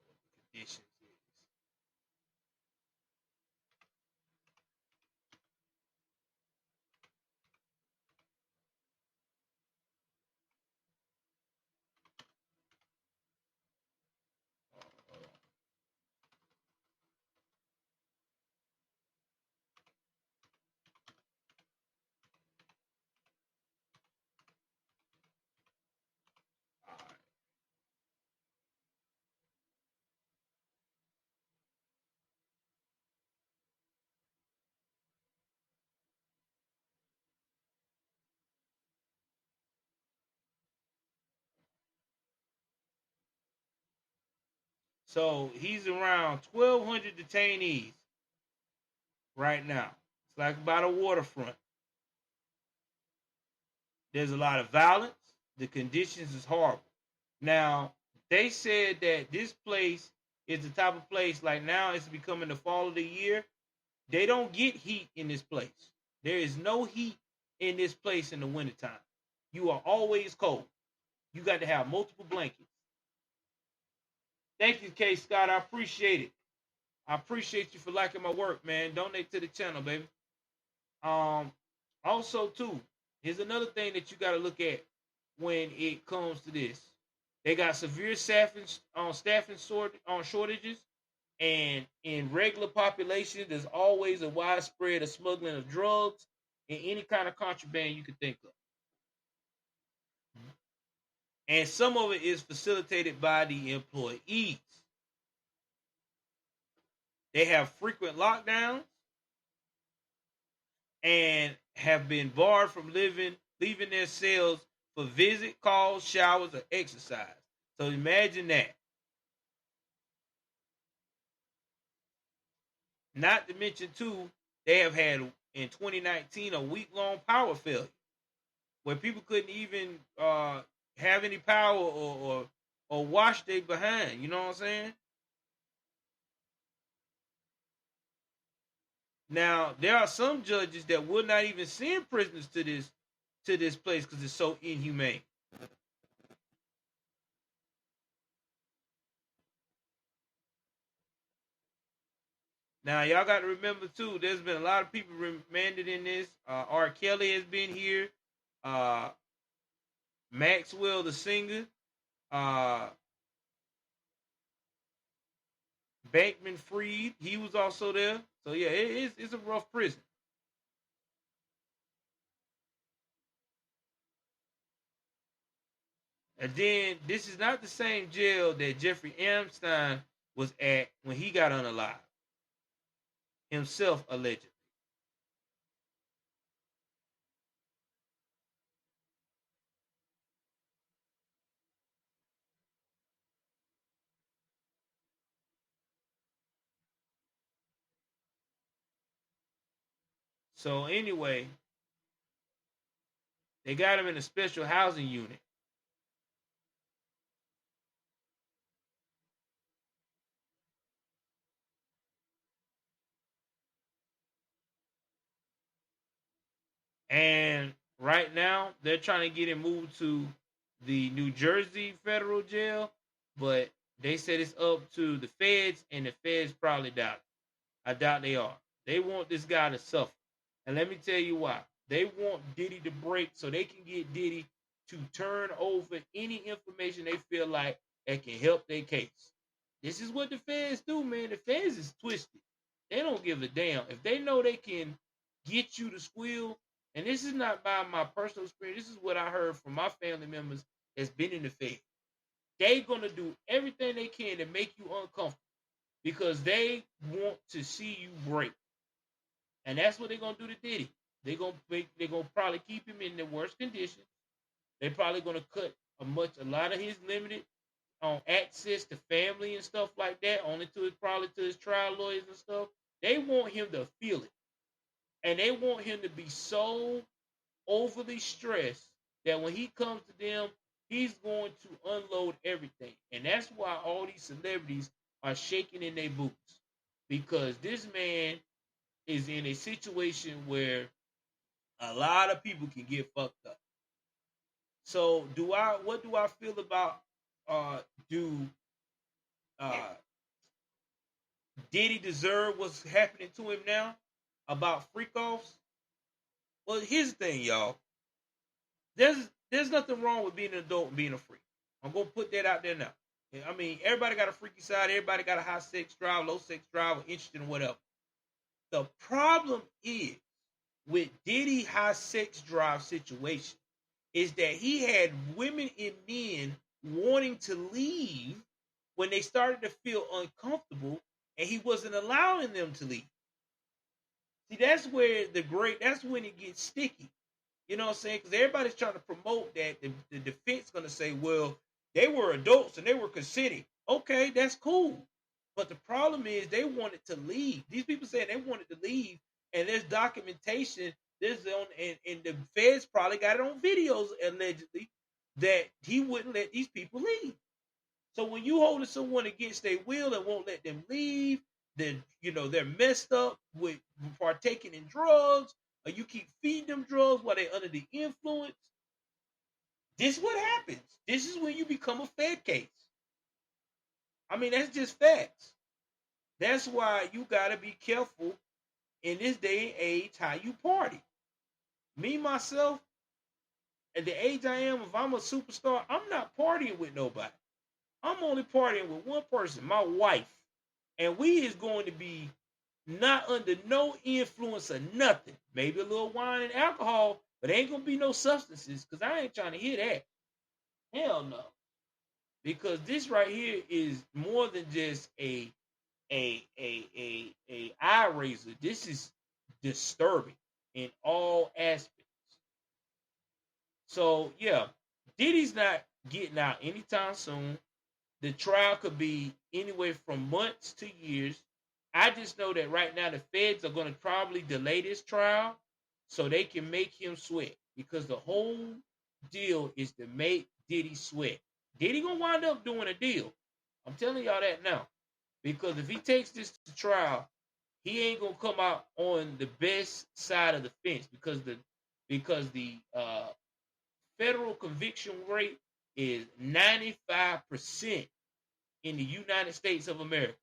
what the conditions is. All right. So he's around 1,200 detainees right now. It's like about a waterfront. There's a lot of violence. The conditions is horrible. Now, they said that this place is the type of place, like now it's becoming the fall of the year. They don't get heat in this place. There is no heat in this place in the wintertime. You are always cold. You got to have multiple blankets. Thank you, K Scott. I appreciate it. I appreciate you for liking my work, man. Donate to the channel, baby. Um, Also too, here's another thing that you got to look at when it comes to this. They got severe staffing shortages, and in regular population, there's always a widespread of smuggling of drugs and any kind of contraband you can think of. And some of it is facilitated by the employees. They have frequent lockdowns and have been barred from leaving their cells for visit, calls, showers, or exercise. So imagine that. Not to mention too, they have had in 2019 a week-long power failure where people couldn't even have any power or wash their behind. You know what I'm saying? Now there are some judges that will not even send prisoners to this place because it's so inhumane. Now y'all got to remember too. There's been a lot of people remanded in this. R. Kelly has been here. Uh, Maxwell the singer. Uh, Bankman Freed. He was also there. So yeah, it's a rough prison. And then this is not the same jail that Jeffrey Epstein was at when he got unalive himself, allegedly. So anyway, they got him in a special housing unit. And right now, they're trying to get him moved to the New Jersey federal jail, but they said it's up to the feds, and the feds probably doubt it. I doubt they are. They want this guy to suffer. And let me tell you why. They want Diddy to break so they can get Diddy to turn over any information they feel like that can help their case. This is what the feds do, man. The feds is twisted. They don't give a damn. If they know they can get you to squeal, and this is not by my personal experience, this is what I heard from my family members that's been in the feds. They gonna do everything they can to make you uncomfortable because they want to see you break. And that's what they're gonna do to Diddy. They're gonna probably keep him in the worst condition. They're probably gonna cut a lot of his limited access to family and stuff like that, only to his probably to his trial lawyers and stuff. They want him to feel it. And they want him to be so overly stressed that when he comes to them, he's going to unload everything. And that's why all these celebrities are shaking in their boots. Because this man is in a situation where a lot of people can get fucked up. So what do I feel about do uh Diddy deserve what's happening to him now about freak offs? Well, here's the thing, y'all. There's nothing wrong with being an adult and being a freak. I'm gonna put that out there now. I mean, everybody got a freaky side. Everybody got a high sex drive, low sex drive, or interested in whatever. The problem is with Diddy high sex drive situation is that he had women and men wanting to leave when they started to feel uncomfortable, and he wasn't allowing them to leave. See, that's when it gets sticky. You know what I'm saying? Because everybody's trying to promote that the defense going to say, well, they were adults and they were consenting. Okay, that's cool. But the problem is they wanted to leave. These people saying they wanted to leave, and there's documentation. There's and the feds probably got it on videos allegedly that he wouldn't let these people leave. So when you holding someone against their will and won't let them leave, then they're messed up with partaking in drugs, or you keep feeding them drugs while they're under the influence. This is what happens. This is when you become a Fed case. I mean, that's just facts. That's why you gotta be careful in this day and age how you party. Me myself, at the age I am, if I'm a superstar, I'm not partying with nobody. I'm only partying with one person, my wife. And we is going to be not under no influence of nothing. Maybe a little wine and alcohol, but ain't gonna be no substances because I ain't trying to hear that. Hell no. Because this right here is more than just a eye raiser. This is disturbing in all aspects. So yeah, Diddy's not getting out anytime soon. The trial could be anywhere from months to years. I just know that right now the feds are going to probably delay this trial so they can make him sweat because the whole deal is to make Diddy sweat. Diddy gonna wind up doing a deal. I'm telling y'all that now because if he takes this to trial, he ain't gonna come out on the best side of the fence because the federal conviction rate is 95% in the United States of America.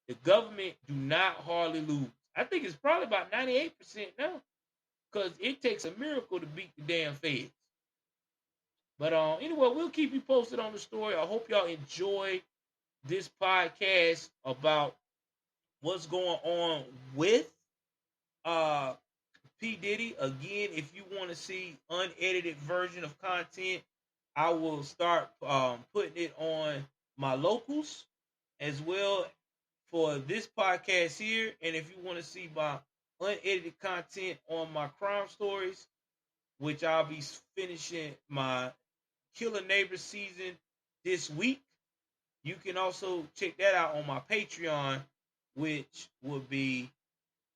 The government do not hardly lose. I think it's probably about 98% now because it takes a miracle to beat the damn feds. But anyway, we'll keep you posted on the story. I hope y'all enjoy this podcast about what's going on with uh P. Diddy. Again, if you want to see unedited version of content, I will start putting it on my locals as well for this podcast here. And if you want to see my unedited content on my crime stories, which I'll be finishing my Killer Neighbor season this week, you can also check that out on my Patreon, which would be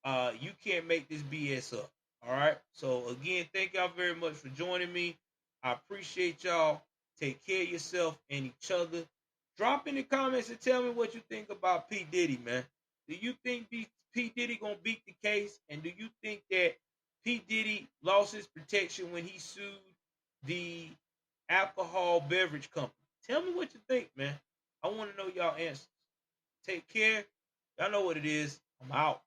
You Can't Make This BS Up. All right. So again, thank y'all very much for joining me. I appreciate y'all. Take care of yourself and each other. Drop in the comments and tell me what you think about P. Diddy, man. Do you think P. Diddy gonna beat the case? And do you think that P. Diddy lost his protection when he sued the alcohol beverage company. Tell me what you think, man. I want to know y'all answers. Take care. Y'all know what it is. I'm out.